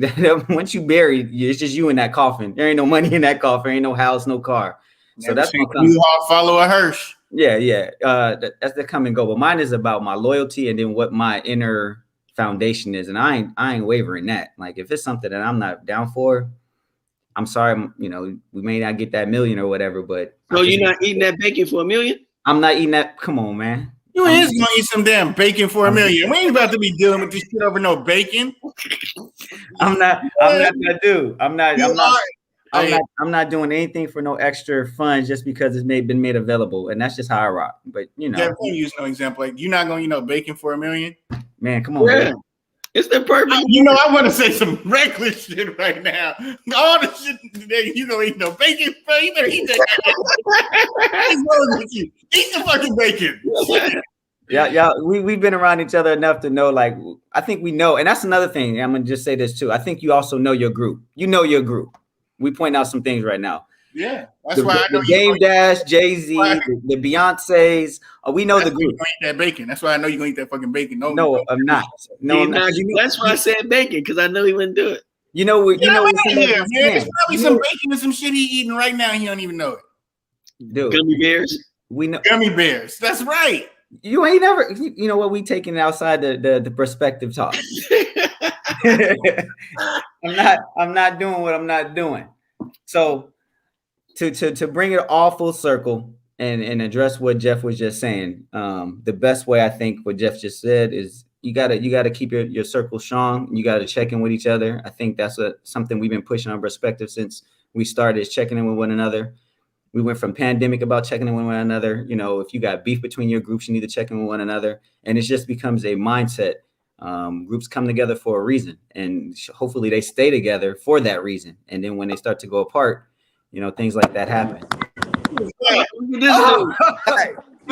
Once you buried, it's just you in that coffin. There ain't no money in that coffin. Ain't no house, no car. So that's what follow a hearse. Yeah. That's the come and go. But mine is about my loyalty and then what my inner foundation is, and I ain't wavering that. Like if it's something that I'm not down for, I'm sorry. You know, we may not get that million or whatever, but so you're not eating that bacon for $1 million? I'm not eating that. Come on, man. You ain't gonna eat some damn bacon for $1 million. We ain't about to be dealing with this shit over no bacon. I'm not gonna do. I'm not doing anything for no extra funds just because it's been made available, and that's just how I rock. But you know, yeah, use no example. Like you're not gonna eat bacon for $1 million. Man, come on. Yeah. Man. It's the perfect. I want to say some reckless shit right now. All the shit today, you gonna eat no bacon? You better eat that. Eat the fucking bacon. Yeah. We've been around each other enough to know. Like, I think we know, and that's another thing. I'm gonna just say this too. I think you also know your group. You know your group. We point out some things right now. Yeah, that's why I know the Game Dash, Jay-Z, the Beyonces. We know the group. You're gonna eat that bacon. That's why I know you're gonna eat that fucking bacon. No, I'm not. No, that's why I said bacon, because I know he wouldn't do it. You know what? Man. There's probably some bacon and some shit he eating right now. He don't even know it. Dude, gummy bears. We know gummy bears. That's right. You ain't never. You know what? We taking it outside the perspective talk. I'm not doing what I'm not doing. So to bring it all full circle and address what Jeff was just saying, the best way I think what Jeff just said is you gotta keep your circle strong. You gotta check in with each other. I think that's something we've been pushing on Braspective since we started, is checking in with one another. We went from pandemic about checking in with one another. You know, if you got beef between your groups, you need to check in with one another, and it just becomes a mindset. Groups come together for a reason, and hopefully they stay together for that reason. And then when they start to go apart, you know, things like that happen. He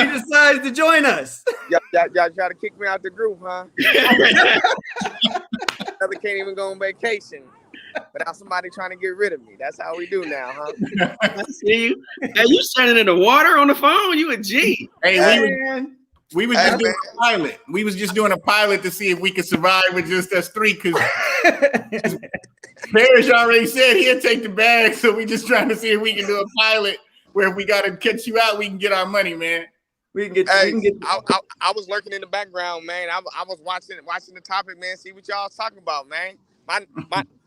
decides to join us. Y'all try to kick me out the group, huh? Brother can't even go on vacation without somebody trying to get rid of me. That's how we do now, huh? I see you. Hey, you standing in the water on the phone? You a G. Hey, we was just doing a pilot. We was just doing a pilot to see if we could survive with just us three, because Parrish already said he'll take the bag, so we just trying to see if we can do a pilot where if we got to catch you out, we can get our money, man. We can get. I was lurking in the background, man. I was watching the topic, man. See what y'all talking about, man.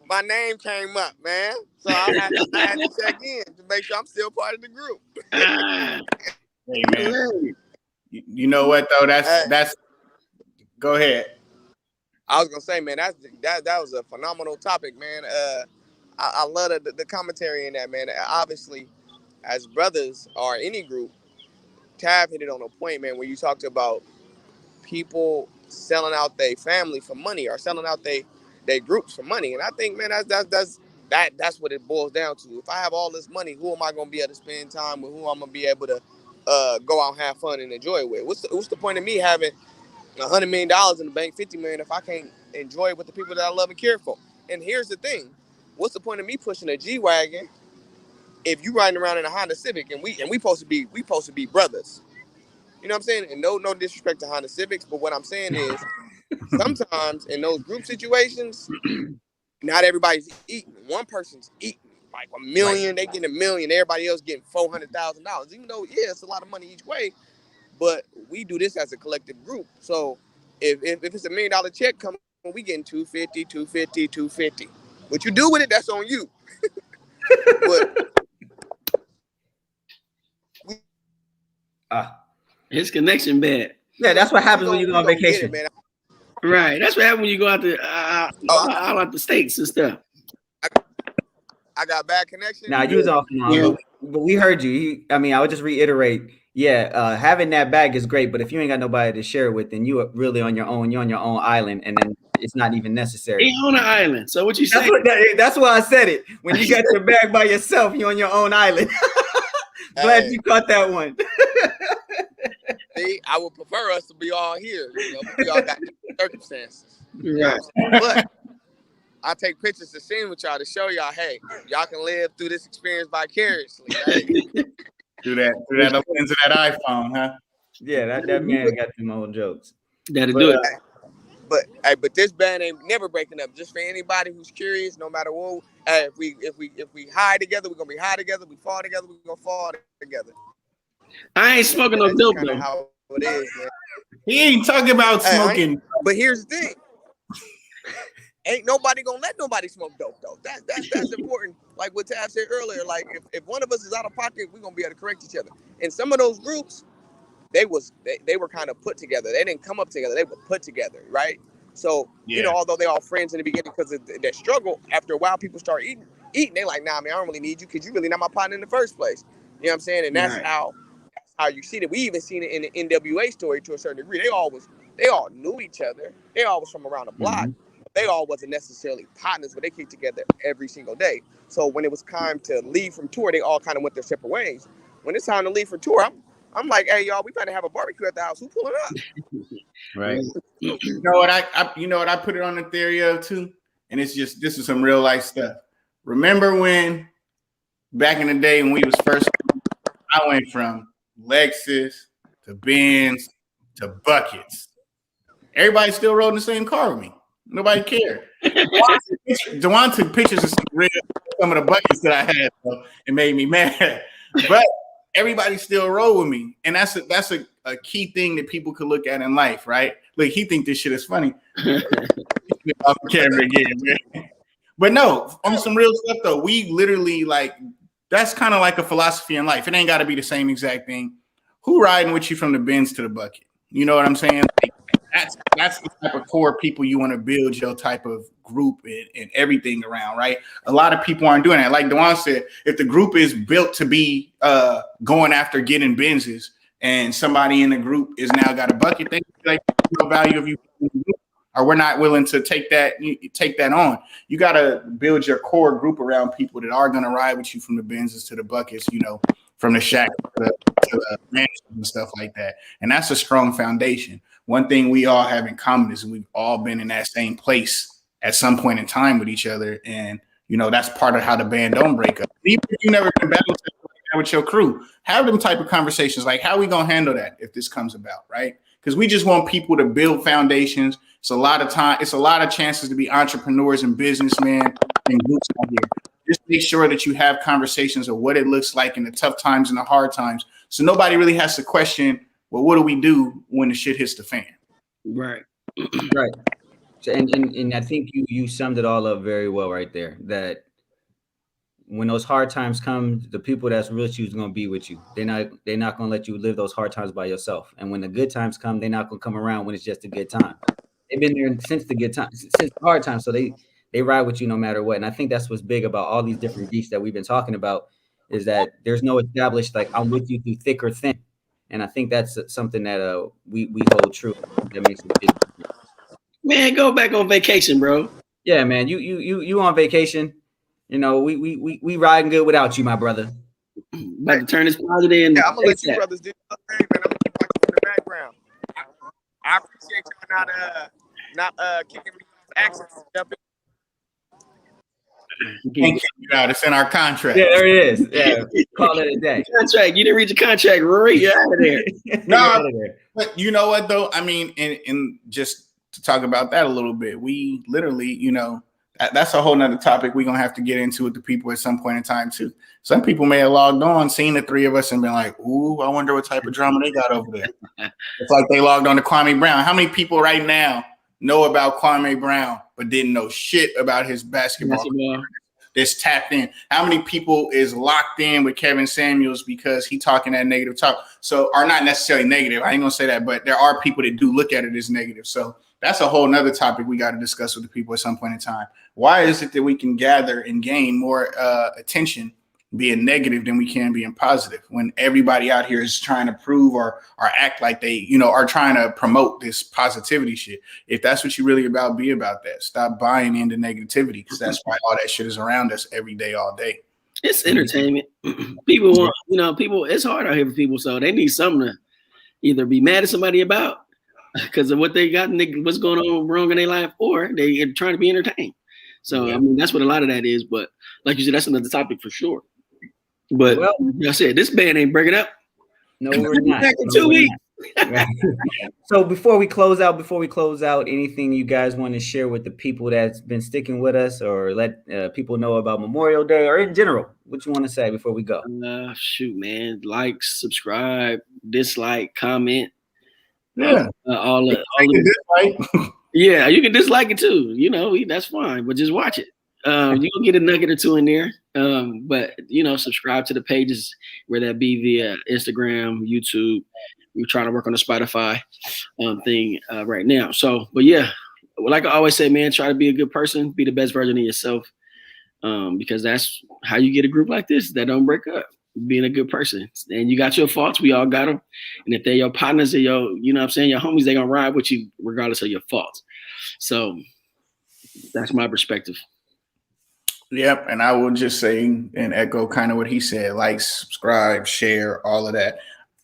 My name came up, man. So I had to check in to make sure I'm still part of the group. Hey, man. You know what though? That's. Go ahead. I was gonna say, man, that was a phenomenal topic, man. I love the commentary in that, man. Obviously, as brothers or any group, Tav hit it on a point, man, where you talked about people selling out their family for money or selling out their groups for money. And I think, man, that's what it boils down to. If I have all this money, who am I gonna be able to spend time with? Who I'm gonna be able to go out and have fun and enjoy it with? What's the point of me having $100 million in the bank, $50 million, if I can't enjoy it with the people that I love and care for? And here's the thing: what's the point of me pushing a G-Wagon if you riding around in a Honda Civic and we supposed to be brothers? You know what I'm saying? And no disrespect to Honda Civics, but what I'm saying is sometimes in those group situations, not everybody's eating. One person's eating like $1 million, they getting $1 million, everybody else getting $400,000. Even though, yeah, it's a lot of money each way, but we do this as a collective group. So if it's $1 million check coming, we getting 250, 250, 250. What you do with it, that's on you. But his connection bad. Yeah, that's what happens when you go on vacation. Man. Right. That's what happens when you go out the States and stuff. I got bad connection. Nah, you was off and on, but we heard you. I would just reiterate. Yeah, having that bag is great, but if you ain't got nobody to share it with, then you are really on your own. You're on your own island, and then it's not even necessary. You're on an island. So what you say? That's why I said it. When you got your bag by yourself, you're on your own island. Glad you caught that one. See, I would prefer us to be all here. You know, we all got circumstances. Right. But I take pictures to sing with y'all to show y'all, hey, y'all can live through this experience vicariously. Hey. Do that lens of that iPhone, huh? Yeah, that man got them old jokes. That'll do it. but this band ain't never breaking up. Just for anybody who's curious, no matter what, if we high together, we're gonna be high together. We fall together, we're gonna fall together. I ain't smoking no dope though. How it is, man. He ain't talking about smoking. But here's the thing. Ain't nobody gonna let nobody smoke dope though. That's important. Like what Tav said earlier, like if one of us is out of pocket, we're gonna be able to correct each other. In some of those groups, they were kind of put together. They didn't come up together, they were put together, right? So, although they all friends in the beginning because of their struggle, after a while people start eating, they like, nah, man, I don't really need you because you really not my partner in the first place. You know what I'm saying? And that's how you see it. We even seen it in the NWA story to a certain degree. They all knew each other. They all was from around the block. They all wasn't necessarily partners, but they came together every single day. So when it was time to leave from tour, they all kind of went their separate ways. When it's time to leave for tour, I'm like, hey, y'all, we better have a barbecue at the house. Who pulling up? Right. You know what I put it on the theory of too? And it's just, this is some real life stuff. Remember when back in the day when we was first, I went from Lexus to Benz to buckets. Everybody still rode in the same car with me. Nobody cared. Dewan took pictures of some of the buckets that I had, so it made me mad. But everybody still rode with me, and that's a key thing that people could look at in life, right? Look, he think this shit is funny. Off the camera again, man. But no, on some real stuff though, we literally like that's kind of like a philosophy in life. It ain't got to be the same exact thing. Who riding with you from the Benz to the bucket? You know what I'm saying? Like, that's the type of core people you want to build your type of group and everything around, right? A lot of people aren't doing that. Like Dewan said, if the group is built to be going after getting Benzes and somebody in the group is now got a bucket, they like no value of you, or we're not willing to take that on. You got to build your core group around people that are going to ride with you from the Benzes to the buckets, you know, from the shack to the mansion and stuff like that. And that's a strong foundation. One thing we all have in common is we've all been in that same place at some point in time with each other. And, you know, that's part of how the band don't break up. Even if you never been battle with your crew, have them type of conversations like, how we going to handle that if this comes about, right? Because we just want people to build foundations. It's a lot of time. It's a lot of chances to be entrepreneurs and businessmen and groups out here. Just make sure that you have conversations of what it looks like in the tough times and the hard times. So nobody really has to question, well, what do we do when the shit hits the fan? Right. Right. And I think you summed it all up very well right there, that when those hard times come, the people that's real with you is going to be with you. They're not going to let you live those hard times by yourself. And when the good times come, they're not going to come around when it's just a good time. They've been there since the good time, since the hard times. So they ride with you no matter what. And I think that's what's big about all these different beats that we've been talking about, is that there's no established, like, I'm with you through thick or thin. And I think that's something that we hold true. That makes a big difference. Man, go back on vacation, bro. Yeah, man. You on vacation. You know, we riding good without you, my brother. About to turn this positive in. Yeah, I'm gonna let you brothers do the thing, man. I'm gonna watch you in the background. I appreciate y'all not kicking me off access. Can't kick you out. It's in our contract. Yeah, there it is. Yeah, call it a day. Contract. You didn't read your contract, Rory. You're out of there. No, but you know what though? I mean, and just to talk about that a little bit, we literally, you know, that's a whole nother topic we're gonna have to get into with the people at some point in time too. Some people may have logged on, seen the three of us, and been like, "Ooh, I wonder what type of drama they got over there." It's like they logged on to Kwame Brown. How many people right now know about Kwame Brown but didn't know shit about his basketball career? That's tapped in. How many people is locked in with Kevin Samuels because he talking that negative talk? So, are not necessarily negative. I ain't gonna say that, but there are people that do look at it as negative. So that's a whole nother topic we got to discuss with the people at some point in time. Why is it that we can gather and gain more attention being negative than we can being positive when everybody out here is trying to prove or act like they, you know, are trying to promote this positivity shit? If that's what you really about, be about that. Stop buying into negativity, because that's why all that shit is around us every day, all day. It's entertainment. People want, you know, people, it's hard out here for people, so they need something to either be mad at somebody about because of what they got and what's going on wrong in their life, or they are trying to be entertained. So, I mean, that's what a lot of that is. But like you said, that's another topic for sure. But like I said, this band ain't breaking up. No, we're not. Back in 2 weeks. So before we close out, anything you guys want to share with the people that's been sticking with us, or let people know about Memorial Day, or in general, what you want to say before we go? Shoot, man, like, subscribe, dislike, comment. Yeah, all the yeah, you can dislike it too. You know, that's fine, but just watch it. You'll get a nugget or two in there. But subscribe to the pages, whether that be via Instagram, YouTube. We're trying to work on the Spotify thing right now. So, but yeah, like I always say, man, try to be a good person, be the best version of yourself, because that's how you get a group like this that don't break up. Being a good person, and you got your faults. We all got them, and if they're your partners or your, what I'm saying, your homies, they're gonna ride with you regardless of your faults. So that's my perspective. Yep, and I will just say and echo kind of what he said: like, subscribe, share, all of that.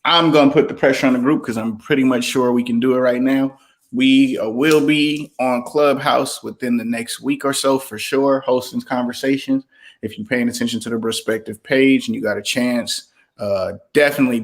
I'm gonna put the pressure on the group because I'm pretty much sure we can do it right now. We will be on Clubhouse within the next week or so for sure, hosting conversations. If you're paying attention to the Braspective page and you got a chance, definitely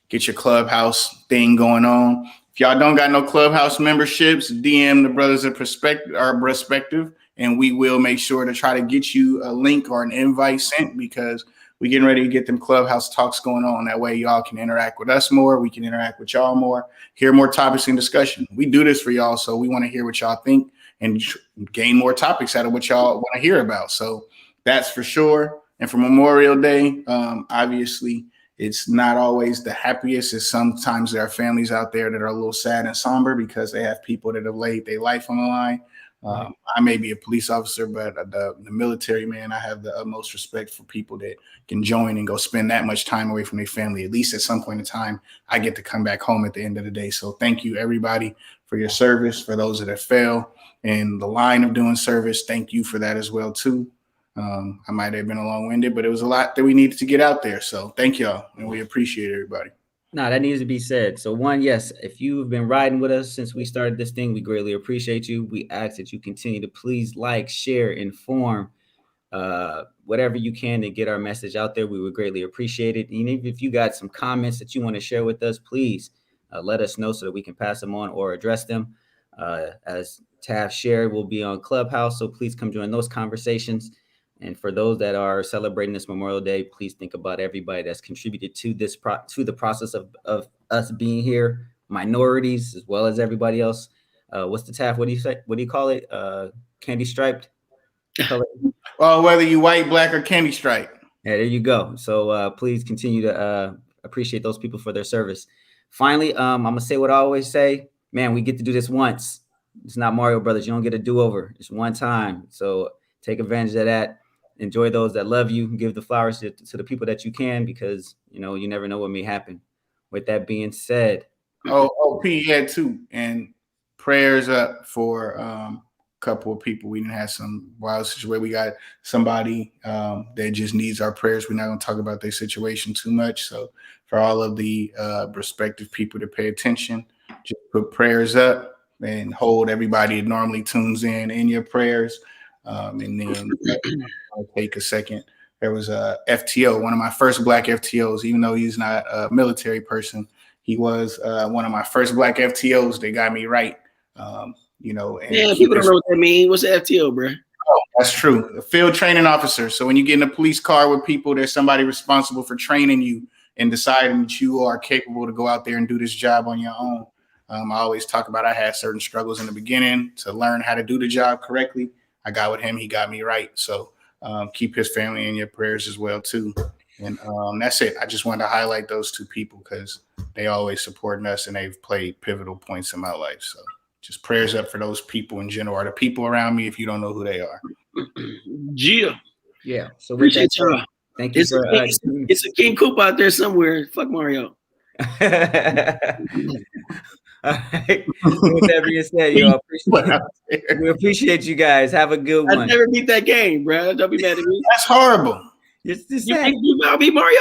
get your Clubhouse thing going on. If y'all don't got no Clubhouse memberships, DM the brothers at Braspective, and we will make sure to try to get you a link or an invite sent, because we're getting ready to get them Clubhouse talks going on. That way y'all can interact with us more. We can interact with y'all more, hear more topics in discussion. We do this for y'all, so we want to hear what y'all think and gain more topics out of what y'all want to hear about. So that's for sure. And for Memorial Day, obviously, it's not always the happiest. It's sometimes there are families out there that are a little sad and somber because they have people that have laid their life on the line. I may be a police officer, but the military, man, I have the utmost respect for people that can join and go spend that much time away from their family. At least at some point in time, I get to come back home at the end of the day. So thank you, everybody, for your service. For those that have failed in the line of doing service, thank you for that as well, too. I might have been long-winded, but it was a lot that we needed to get out there. So thank y'all, and we appreciate everybody. No, that needs to be said. So one, yes, if you've been riding with us since we started this thing, we greatly appreciate you. We ask that you continue to please like, share, inform, whatever you can to get our message out there. We would greatly appreciate it. And even if you got some comments that you want to share with us, please let us know so that we can pass them on or address them. As Tav shared, we'll be on Clubhouse, so please come join those conversations. And for those that are celebrating this Memorial Day, please think about everybody that's contributed to this to the process of us being here, minorities as well as everybody else. What's the TAF? What do you say? What do you call it? Candy striped color? Well, whether you white, black, or candy stripe. Yeah, there you go. So please continue to appreciate those people for their service. Finally, I'm gonna say what I always say. Man, we get to do this once. It's not Mario Brothers. You don't get a do-over. It's one time. So take advantage of that. Enjoy those that love you. Give the flowers to the people that you can, because you never know what may happen. With that being said, P had too, and prayers up for a couple of people. We didn't have some wild situation. We got somebody that just needs our prayers. We're not going to talk about their situation too much. So for all of the respective people to pay attention, just put prayers up and hold everybody that normally tunes in your prayers. And then I'll take a second. There was a FTO, one of my first black FTOs, even though he's not a military person. He was one of my first black FTOs that got me right. And yeah, people don't know what that means. What's the FTO, bro? Oh, that's true. A field training officer. So when you get in a police car with people, there's somebody responsible for training you and deciding that you are capable to go out there and do this job on your own. I always talk about I had certain struggles in the beginning to learn how to do the job correctly. I got with him. He got me right. So keep his family in your prayers as well, too. And that's it. I just wanted to highlight those two people because they always supporting us and they've played pivotal points in my life. So just prayers up for those people in general, or the people around me if you don't know who they are. Yeah. So appreciate y'all. Thank you. It's a King Coop out there somewhere. Fuck Mario. All right. With that being said, we appreciate you guys. Have a good one. I never beat that game, bro. Don't be mad at me. That's horrible. You beat Mario?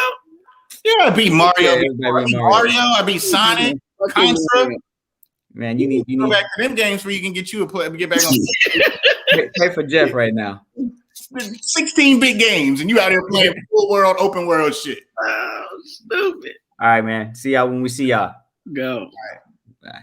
Yeah, I beat Mario. I beat Sonic, Contra. Man, you need go back to them games where you can get back on. Pay for Jeff right now. 16 big games, and you out here playing full world, open world shit. Oh, stupid. All right, man. See y'all when we see y'all. Go. All right. Bye.